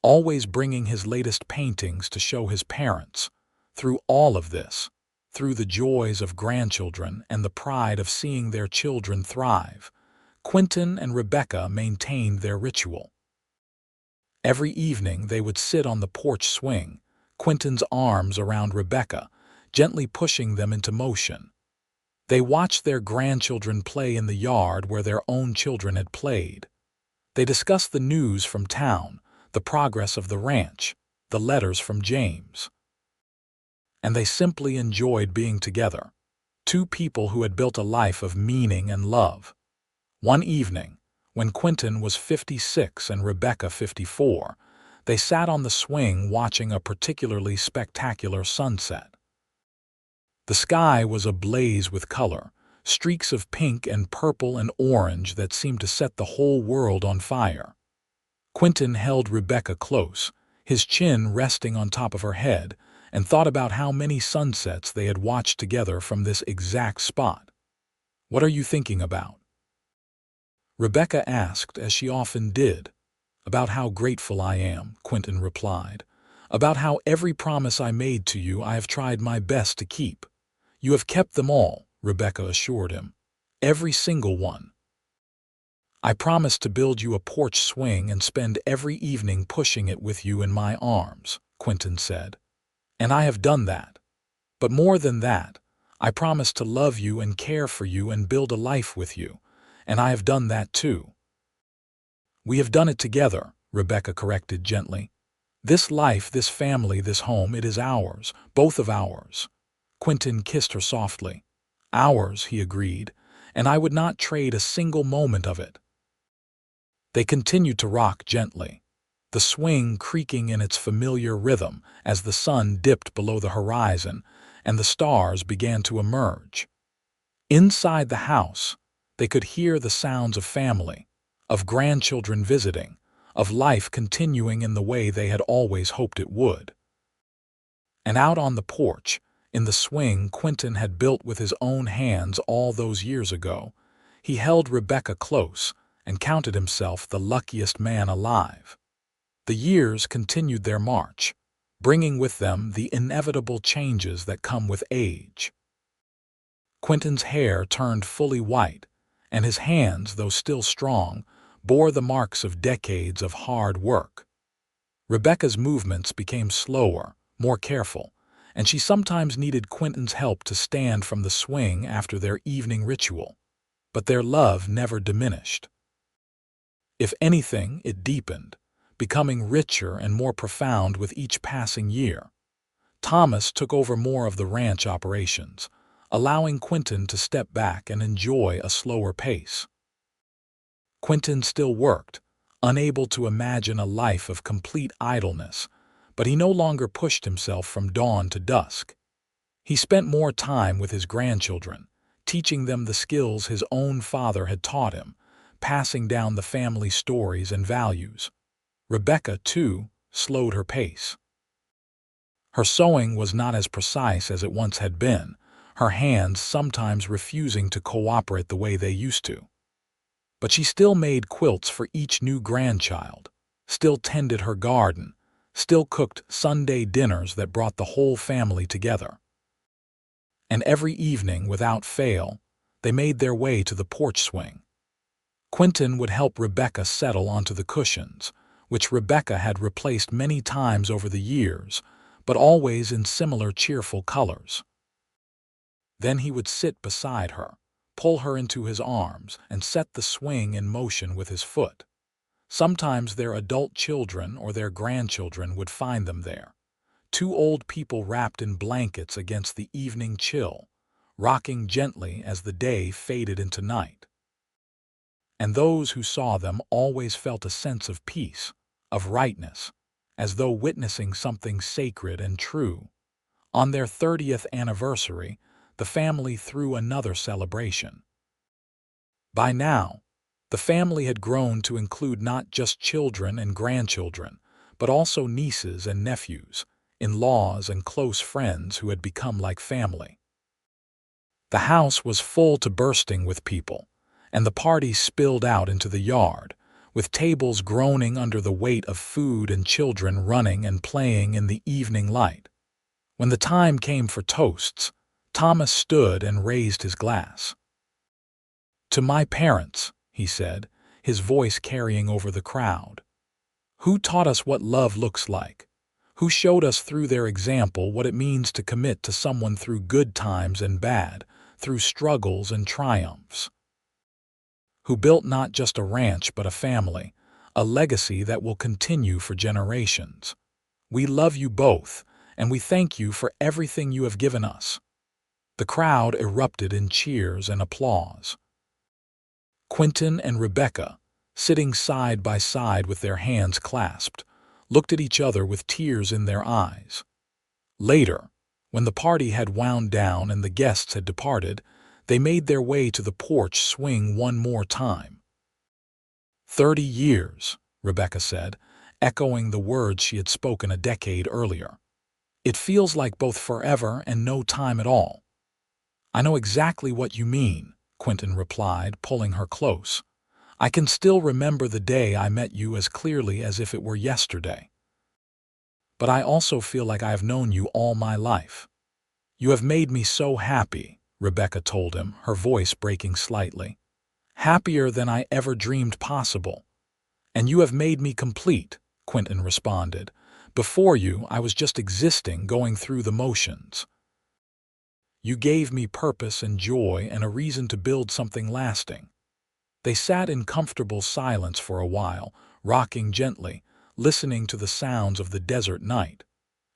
always bringing his latest paintings to show his parents. Through all of this, through the joys of grandchildren and the pride of seeing their children thrive, Quinton and Rebecca maintained their ritual. Every evening they would sit on the porch swing, Quinton's arms around Rebecca, gently pushing them into motion. They watched their grandchildren play in the yard where their own children had played. They discussed the news from town, the progress of the ranch, the letters from James. And they simply enjoyed being together, 2 people who had built a life of meaning and love. One evening, when Quinton was 56 and Rebecca 54, they sat on the swing watching a particularly spectacular sunset. The sky was ablaze with color, streaks of pink and purple and orange that seemed to set the whole world on fire. Quinton held Rebecca close, his chin resting on top of her head, and thought about how many sunsets they had watched together from this exact spot. "What are you thinking about?" Rebecca asked, as she often did. "About how grateful I am," Quinton replied. "About how every promise I made to you I have tried my best to keep." "You have kept them all," Rebecca assured him. "Every single one." "I promised to build you a porch swing and spend every evening pushing it with you in my arms," Quinton said. "And I have done that. But more than that, I promised to love you and care for you and build a life with you, and I have done that too." "We have done it together," Rebecca corrected gently. "This life, this family, this home, it is ours, both of ours." Quinton kissed her softly. "Ours," he agreed, "and I would not trade a single moment of it." They continued to rock gently, the swing creaking in its familiar rhythm as the sun dipped below the horizon and the stars began to emerge. Inside the house, they could hear the sounds of family, of grandchildren visiting, of life continuing in the way they had always hoped it would. And out on the porch, in the swing Quinton had built with his own hands all those years ago, he held Rebecca close and counted himself the luckiest man alive. The years continued their march, bringing with them the inevitable changes that come with age. Quinton's hair turned fully white, and his hands, though still strong, bore the marks of decades of hard work. Rebecca's movements became slower, more careful, and she sometimes needed Quinton's help to stand from the swing after their evening ritual. But their love never diminished. If anything, it deepened, becoming richer and more profound with each passing year. Thomas took over more of the ranch operations, allowing Quinton to step back and enjoy a slower pace. Quinton still worked, unable to imagine a life of complete idleness, but he no longer pushed himself from dawn to dusk. He spent more time with his grandchildren, teaching them the skills his own father had taught him, passing down the family stories and values. Rebecca, too, slowed her pace. Her sewing was not as precise as it once had been, her hands sometimes refusing to cooperate the way they used to. But she still made quilts for each new grandchild, still tended her garden, still cooked Sunday dinners that brought the whole family together. And every evening, without fail, they made their way to the porch swing. Quinton would help Rebecca settle onto the cushions, which Rebecca had replaced many times over the years, but always in similar cheerful colors. Then he would sit beside her, pull her into his arms, and set the swing in motion with his foot. Sometimes their adult children or their grandchildren would find them there, two old people wrapped in blankets against the evening chill, rocking gently as the day faded into night. And those who saw them always felt a sense of peace, of rightness, as though witnessing something sacred and true. On their 30th anniversary, the family threw another celebration. By now, the family had grown to include not just children and grandchildren, but also nieces and nephews, in-laws and close friends who had become like family. The house was full to bursting with people, and the party spilled out into the yard, with tables groaning under the weight of food and children running and playing in the evening light. When the time came for toasts, Thomas stood and raised his glass. "To my parents," he said, his voice carrying over the crowd. "Who taught us what love looks like? Who showed us through their example what it means to commit to someone through good times and bad, through struggles and triumphs? Who built not just a ranch but a family, a legacy that will continue for generations? We love you both, and we thank you for everything you have given us." The crowd erupted in cheers and applause. Quinton and Rebecca, sitting side by side with their hands clasped, looked at each other with tears in their eyes. Later, when the party had wound down and the guests had departed, they made their way to the porch swing one more time. 30 years, Rebecca said, echoing the words she had spoken a decade earlier. "It feels like both forever and no time at all." "I know exactly what you mean," Quinton replied, pulling her close. "I can still remember the day I met you as clearly as if it were yesterday. But I also feel like I have known you all my life." "You have made me so happy," Rebecca told him, her voice breaking slightly. "Happier than I ever dreamed possible." "And you have made me complete," Quinton responded. "Before you, I was just existing, going through the motions. You gave me purpose and joy and a reason to build something lasting." They sat in comfortable silence for a while, rocking gently, listening to the sounds of the desert night.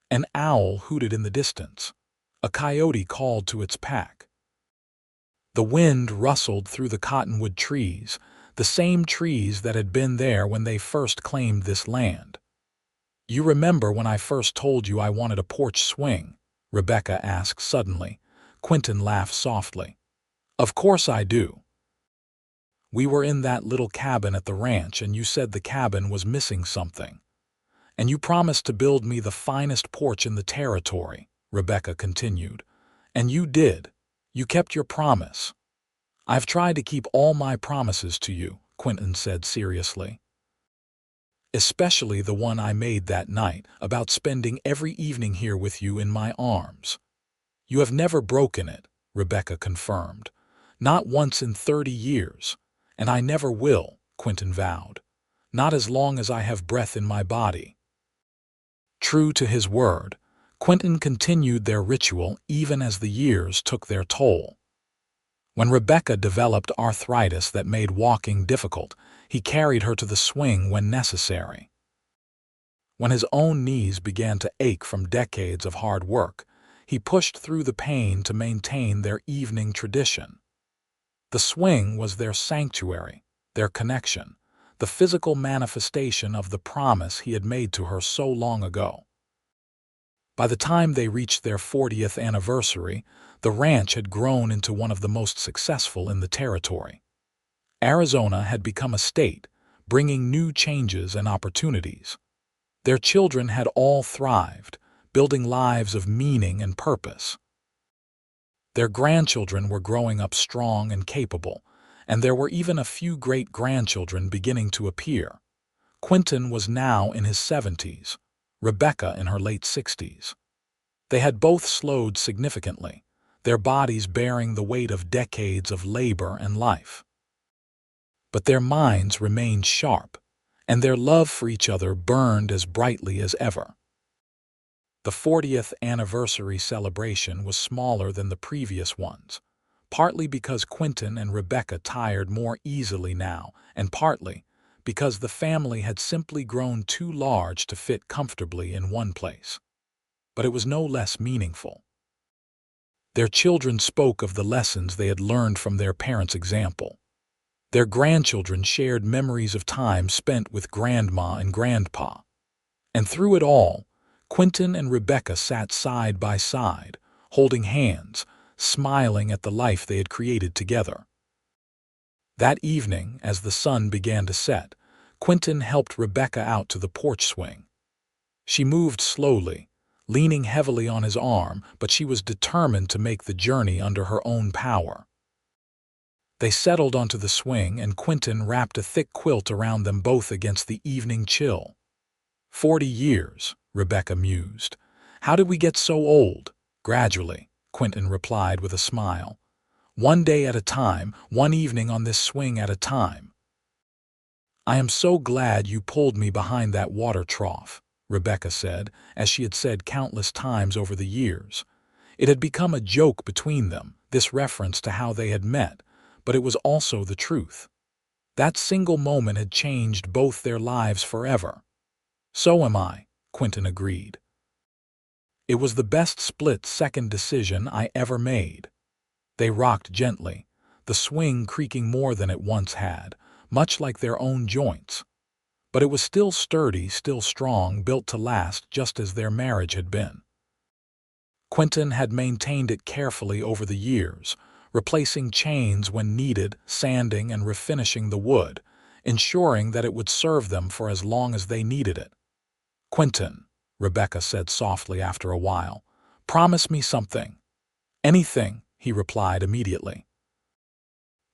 An owl hooted in the distance. A coyote called to its pack. The wind rustled through the cottonwood trees, the same trees that had been there when they first claimed this land. "You remember when I first told you I wanted a porch swing?" Rebecca asked suddenly. Quinton laughed softly. "Of course I do. We were in that little cabin at the ranch and you said the cabin was missing something. And you promised to build me the finest porch in the territory," Rebecca continued. "And you did. You kept your promise." "I've tried to keep all my promises to you," Quinton said seriously. "Especially the one I made that night about spending every evening here with you in my arms. You have never broken it, Rebecca confirmed. "Not once in 30 years. And I never will," Quinton vowed. "Not as long as I have breath in my body." True to his word, Quinton continued their ritual even as the years took their toll. When Rebecca developed arthritis that made walking difficult, he carried her to the swing when necessary. When his own knees began to ache from decades of hard work, he pushed through the pain to maintain their evening tradition. The swing was their sanctuary, their connection, the physical manifestation of the promise he had made to her so long ago. By the time they reached their 40th anniversary, the ranch had grown into one of the most successful in the territory. Arizona had become a state, bringing new changes and opportunities. Their children had all thrived, building lives of meaning and purpose. Their grandchildren were growing up strong and capable, and there were even a few great-grandchildren beginning to appear. Quinton was now in his 70s, Rebecca in her late 60s. They had both slowed significantly, their bodies bearing the weight of decades of labor and life. But their minds remained sharp, and their love for each other burned as brightly as ever. The 40th anniversary celebration was smaller than the previous ones, partly because Quinton and Rebecca tired more easily now, and partly because the family had simply grown too large to fit comfortably in one place. But it was no less meaningful. Their children spoke of the lessons they had learned from their parents' example. Their grandchildren shared memories of time spent with Grandma and Grandpa. And through it all, Quinton and Rebecca sat side by side, holding hands, smiling at the life they had created together. That evening, as the sun began to set, Quinton helped Rebecca out to the porch swing. She moved slowly, leaning heavily on his arm, but she was determined to make the journey under her own power. They settled onto the swing, and Quinton wrapped a thick quilt around them both against the evening chill. 40 years, Rebecca mused. How did we get so old? Gradually, Quinton replied with a smile. One day at a time, one evening on this swing at a time. I am so glad you pulled me behind that water trough, Rebecca said, as she had said countless times over the years. It had become a joke between them, this reference to how they had met, but it was also the truth. That single moment had changed both their lives forever. So am I, Quinton agreed. It was the best split-second decision I ever made. They rocked gently, the swing creaking more than it once had, much like their own joints. But it was still sturdy, still strong, built to last just as their marriage had been. Quinton had maintained it carefully over the years, replacing chains when needed, sanding and refinishing the wood, ensuring that it would serve them for as long as they needed it. Quinton, Rebecca said softly after a while, promise me something. Anything, he replied immediately.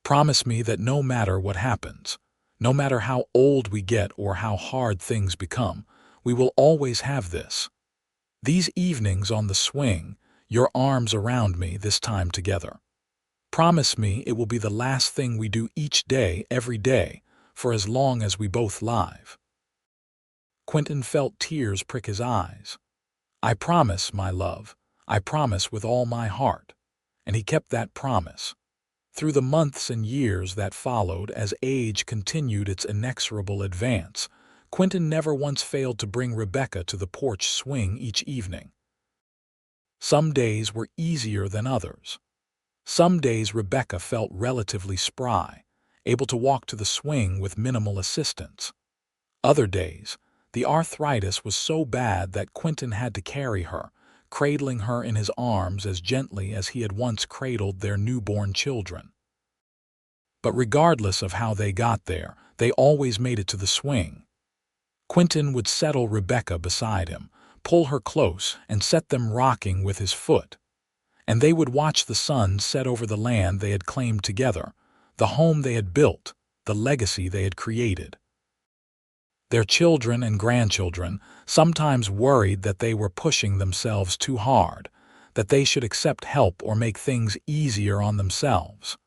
Promise me that no matter what happens, no matter how old we get or how hard things become, we will always have this. These evenings on the swing, your arms around me this time together. Promise me it will be the last thing we do each day, every day, for as long as we both live. Quinton felt tears prick his eyes. I promise, my love. I promise with all my heart. And he kept that promise. Through the months and years that followed, as age continued its inexorable advance, Quinton never once failed to bring Rebecca to the porch swing each evening. Some days were easier than others. Some days Rebecca felt relatively spry, able to walk to the swing with minimal assistance. Other days, the arthritis was so bad that Quinton had to carry her, cradling her in his arms as gently as he had once cradled their newborn children. But regardless of how they got there, they always made it to the swing. Quinton would settle Rebecca beside him, pull her close, and set them rocking with his foot. And they would watch the sun set over the land they had claimed together, the home they had built, the legacy they had created. Their children and grandchildren sometimes worried that they were pushing themselves too hard, that they should accept help or make things easier on themselves.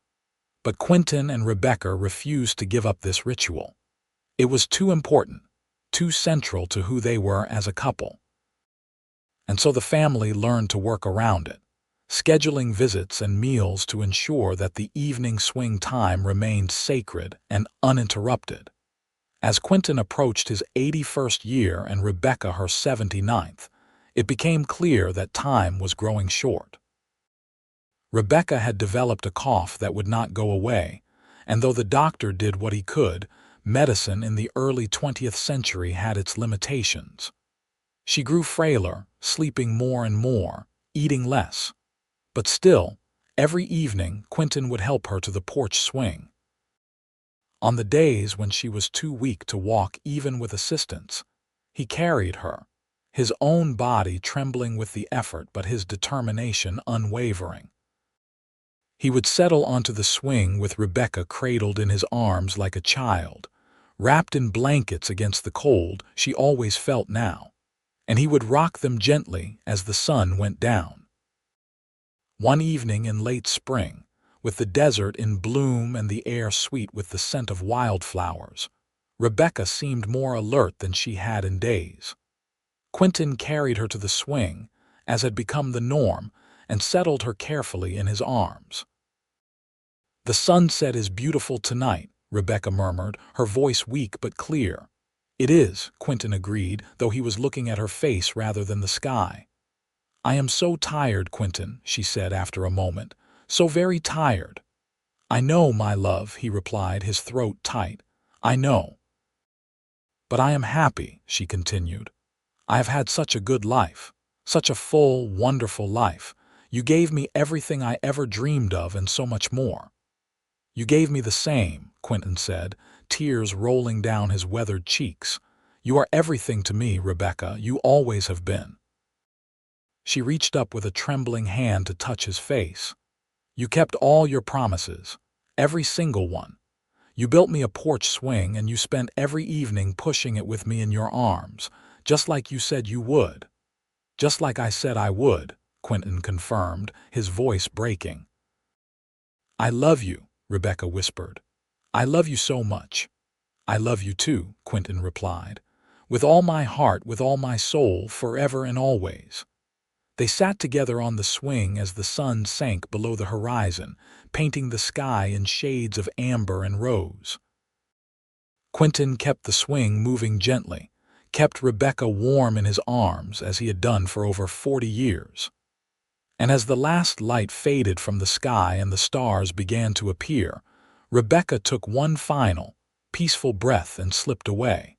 But Quinton and Rebecca refused to give up this ritual. It was too important, too central to who they were as a couple. And so the family learned to work around it, scheduling visits and meals to ensure that the evening swing time remained sacred and uninterrupted. As Quinton approached his 81st year and Rebecca her 79th, it became clear that time was growing short. Rebecca had developed a cough that would not go away, and though the doctor did what he could, medicine in the early 20th century had its limitations. She grew frailer, sleeping more and more, eating less. But still, every evening Quinton would help her to the porch swing. On the days when she was too weak to walk even with assistance, he carried her, his own body trembling with the effort but his determination unwavering. He would settle onto the swing with Rebecca cradled in his arms like a child, wrapped in blankets against the cold she always felt now, and he would rock them gently as the sun went down. One evening in late spring, with the desert in bloom and the air sweet with the scent of wildflowers, Rebecca seemed more alert than she had in days. Quinton carried her to the swing, as had become the norm, and settled her carefully in his arms. "The sunset is beautiful tonight," Rebecca murmured, her voice weak but clear. "It is," Quinton agreed, though he was looking at her face rather than the sky. "I am so tired, Quinton," she said after a moment. "So very tired." "I know, my love," he replied, his throat tight. "I know. But I am happy," she continued. "I have had such a good life, such a full, wonderful life. You gave me everything I ever dreamed of and so much more." "You gave me the same," Quinton said, tears rolling down his weathered cheeks. "You are everything to me, Rebecca. You always have been." She reached up with a trembling hand to touch his face. "You kept all your promises, every single one. You built me a porch swing and you spent every evening pushing it with me in your arms, just like you said you would." "Just like I said I would," Quinton confirmed, his voice breaking. "I love you," Rebecca whispered. "I love you so much." "I love you too," Quinton replied. "With all my heart, with all my soul, forever and always." They sat together on the swing as the sun sank below the horizon, painting the sky in shades of amber and rose. Quinton kept the swing moving gently, kept Rebecca warm in his arms as he had done for over 40 years. And as the last light faded from the sky and the stars began to appear, Rebecca took one final, peaceful breath and slipped away.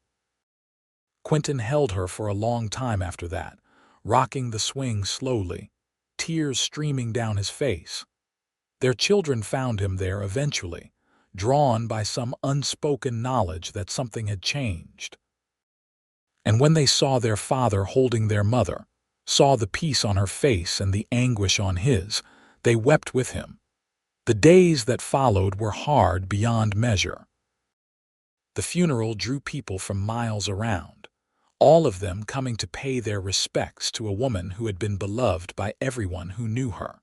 Quinton held her for a long time after that, rocking the swing slowly, tears streaming down his face. Their children found him there eventually, drawn by some unspoken knowledge that something had changed. And when they saw their father holding their mother, saw the peace on her face and the anguish on his, they wept with him. The days that followed were hard beyond measure. The funeral drew people from miles around, all of them coming to pay their respects to a woman who had been beloved by everyone who knew her.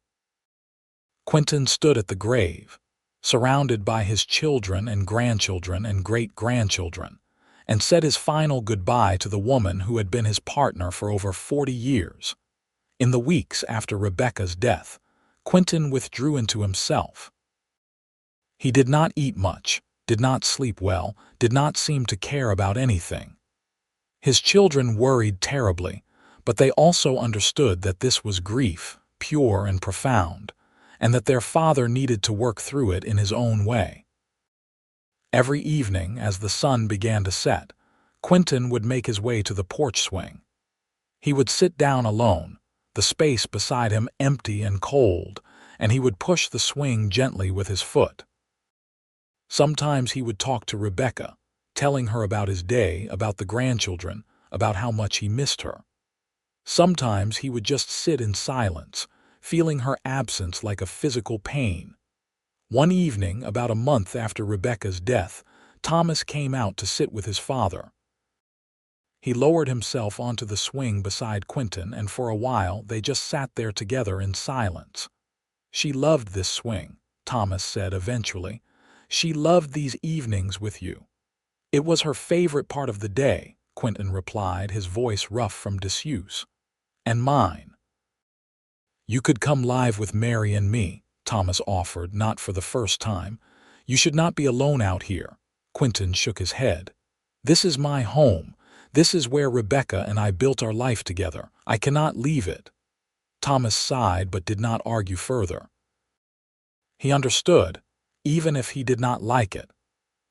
Quinton stood at the grave, surrounded by his children and grandchildren and great-grandchildren, and said his final goodbye to the woman who had been his partner for over 40 years. In the weeks after Rebecca's death, Quinton withdrew into himself. He did not eat much, did not sleep well, did not seem to care about anything. His children worried terribly, but they also understood that this was grief, pure and profound, and that their father needed to work through it in his own way. Every evening, as the sun began to set, Quinton would make his way to the porch swing. He would sit down alone, the space beside him empty and cold, and he would push the swing gently with his foot. Sometimes he would talk to Rebecca, telling her about his day, about the grandchildren, about how much he missed her. Sometimes he would just sit in silence, feeling her absence like a physical pain. One evening, about a month after Rebecca's death, Thomas came out to sit with his father. He lowered himself onto the swing beside Quinton, and for a while they just sat there together in silence. "She loved this swing," Thomas said eventually. "She loved these evenings with you." "It was her favorite part of the day," Quinton replied, his voice rough from disuse. "And mine." "You could come live with Mary and me," Thomas offered, not for the first time. "You should not be alone out here." Quinton shook his head. "This is my home. This is where Rebecca and I built our life together. I cannot leave it." Thomas sighed but did not argue further. He understood, even if he did not like it.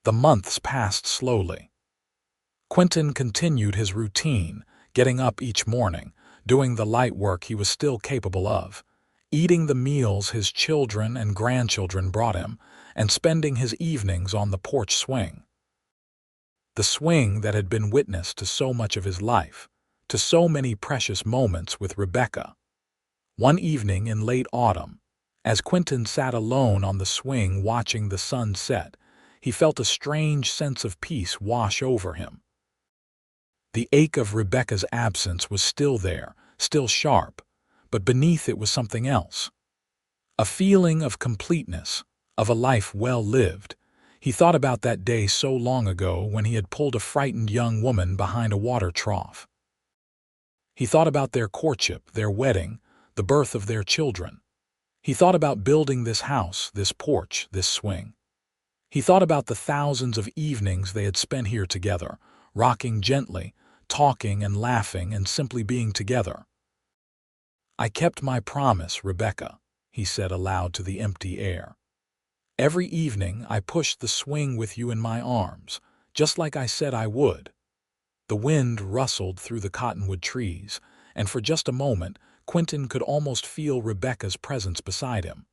The months passed slowly. Quinton continued his routine, getting up each morning, doing the light work he was still capable of, eating the meals his children and grandchildren brought him, and spending his evenings on the porch swing. The swing that had been witness to so much of his life, to so many precious moments with Rebecca. One evening in late autumn, as Quinton sat alone on the swing watching the sun set, he felt a strange sense of peace wash over him. The ache of Rebecca's absence was still there, still sharp, but beneath it was something else. A feeling of completeness, of a life well lived. He thought about that day so long ago when he had pulled a frightened young woman behind a water trough. He thought about their courtship, their wedding, the birth of their children. He thought about building this house, this porch, this swing. He thought about the thousands of evenings they had spent here together, rocking gently, talking and laughing and simply being together. "I kept my promise, Rebecca," he said aloud to the empty air. "Every evening I pushed the swing with you in my arms, just like I said I would." The wind rustled through the cottonwood trees, and for just a moment Quinton could almost feel Rebecca's presence beside him.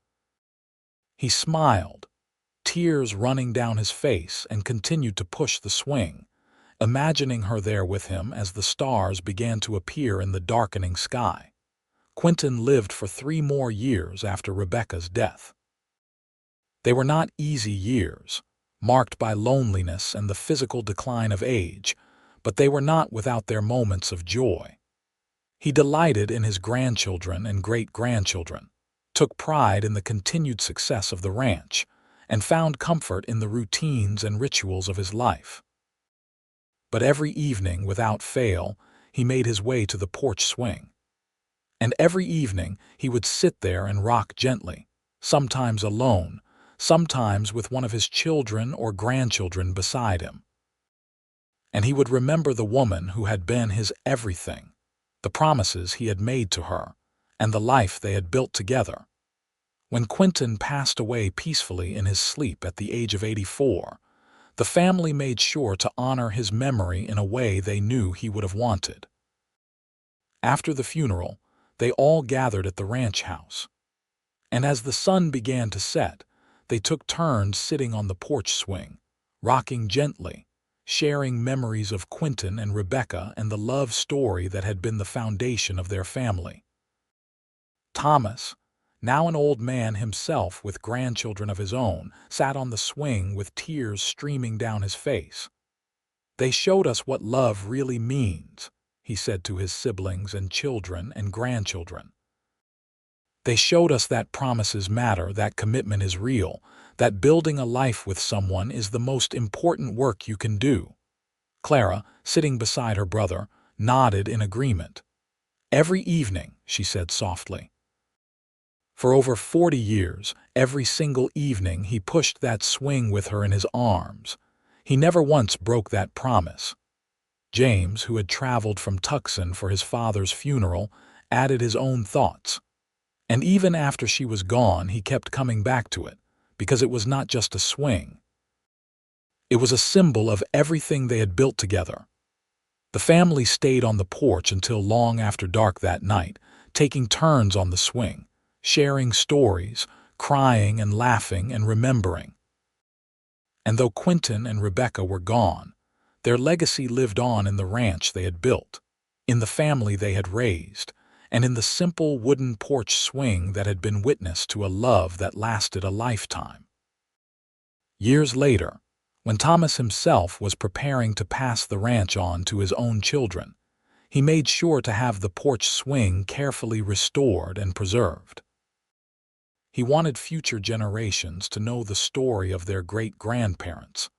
He smiled, tears running down his face, and continued to push the swing, imagining her there with him as the stars began to appear in the darkening sky. Quinton lived for 3 more years after Rebecca's death. They were not easy years, marked by loneliness and the physical decline of age, but they were not without their moments of joy. He delighted in his grandchildren and great-grandchildren, took pride in the continued success of the ranch, and found comfort in the routines and rituals of his life. But every evening, without fail, he made his way to the porch swing. And every evening he would sit there and rock gently, sometimes alone, sometimes with one of his children or grandchildren beside him. And he would remember the woman who had been his everything, the promises he had made to her, and the life they had built together. When Quinton passed away peacefully in his sleep at the age of 84, the family made sure to honor his memory in a way they knew he would have wanted. After the funeral, they all gathered at the ranch house. And as the sun began to set, they took turns sitting on the porch swing, rocking gently, sharing memories of Quinton and Rebecca and the love story that had been the foundation of their family. Thomas, now an old man himself with grandchildren of his own, sat on the swing with tears streaming down his face. "They showed us what love really means," he said to his siblings and children and grandchildren. "They showed us that promises matter, that commitment is real, that building a life with someone is the most important work you can do." Clara, sitting beside her brother, nodded in agreement. "Every evening," she said softly. For over 40 years, every single evening he pushed that swing with her in his arms. He never once broke that promise. James, who had traveled from Tucson for his father's funeral, added his own thoughts. And even after she was gone, he kept coming back to it, because it was not just a swing. It was a symbol of everything they had built together. The family stayed on the porch until long after dark that night, taking turns on the swing, sharing stories, crying and laughing and remembering. And though Quinton and Rebecca were gone, their legacy lived on in the ranch they had built, in the family they had raised, and in the simple wooden porch swing that had been witness to a love that lasted a lifetime. Years later, When Thomas himself was preparing to pass the ranch on to his own children, he made sure to have the porch swing carefully restored and preserved. He wanted future generations to know the story of their great-grandparents,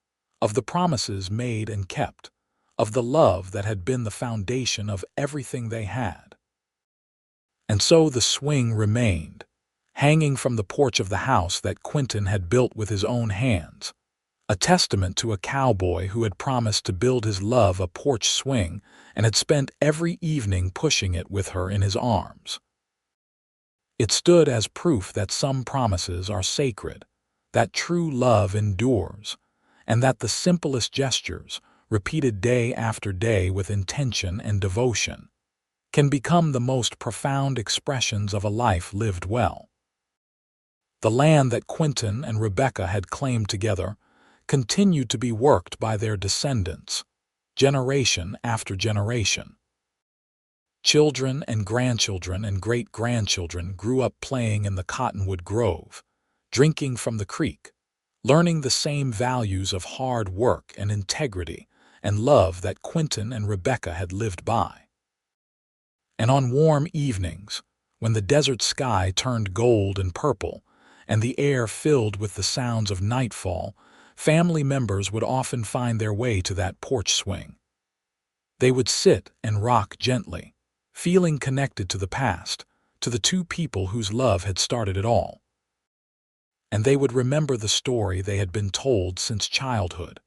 of the promises made and kept, of the love that had been the foundation of everything they had. And so the swing remained, hanging from the porch of the house that Quinton had built with his own hands, a testament to a cowboy who had promised to build his love a porch swing and had spent every evening pushing it with her in his arms. It stood as proof that some promises are sacred, that true love endures, and that the simplest gestures, repeated day after day with intention and devotion, can become the most profound expressions of a life lived well. The land that Quinton and Rebecca had claimed together continued to be worked by their descendants, generation after generation. Children and grandchildren and great-grandchildren grew up playing in the cottonwood grove, drinking from the creek, learning the same values of hard work and integrity and love that Quinton and Rebecca had lived by. And on warm evenings, when the desert sky turned gold and purple and the air filled with the sounds of nightfall, family members would often find their way to that porch swing. They would sit and rock gently, feeling connected to the past, to the two people whose love had started it all. And they would remember the story they had been told since childhood,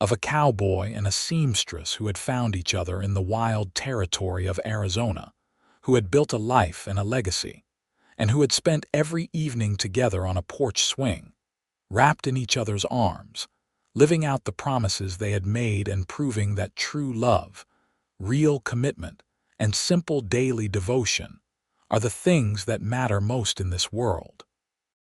of a cowboy and a seamstress who had found each other in the wild territory of Arizona, who had built a life and a legacy, and who had spent every evening together on a porch swing, wrapped in each other's arms, living out the promises they had made and proving that true love, real commitment, and simple daily devotion are the things that matter most in this world.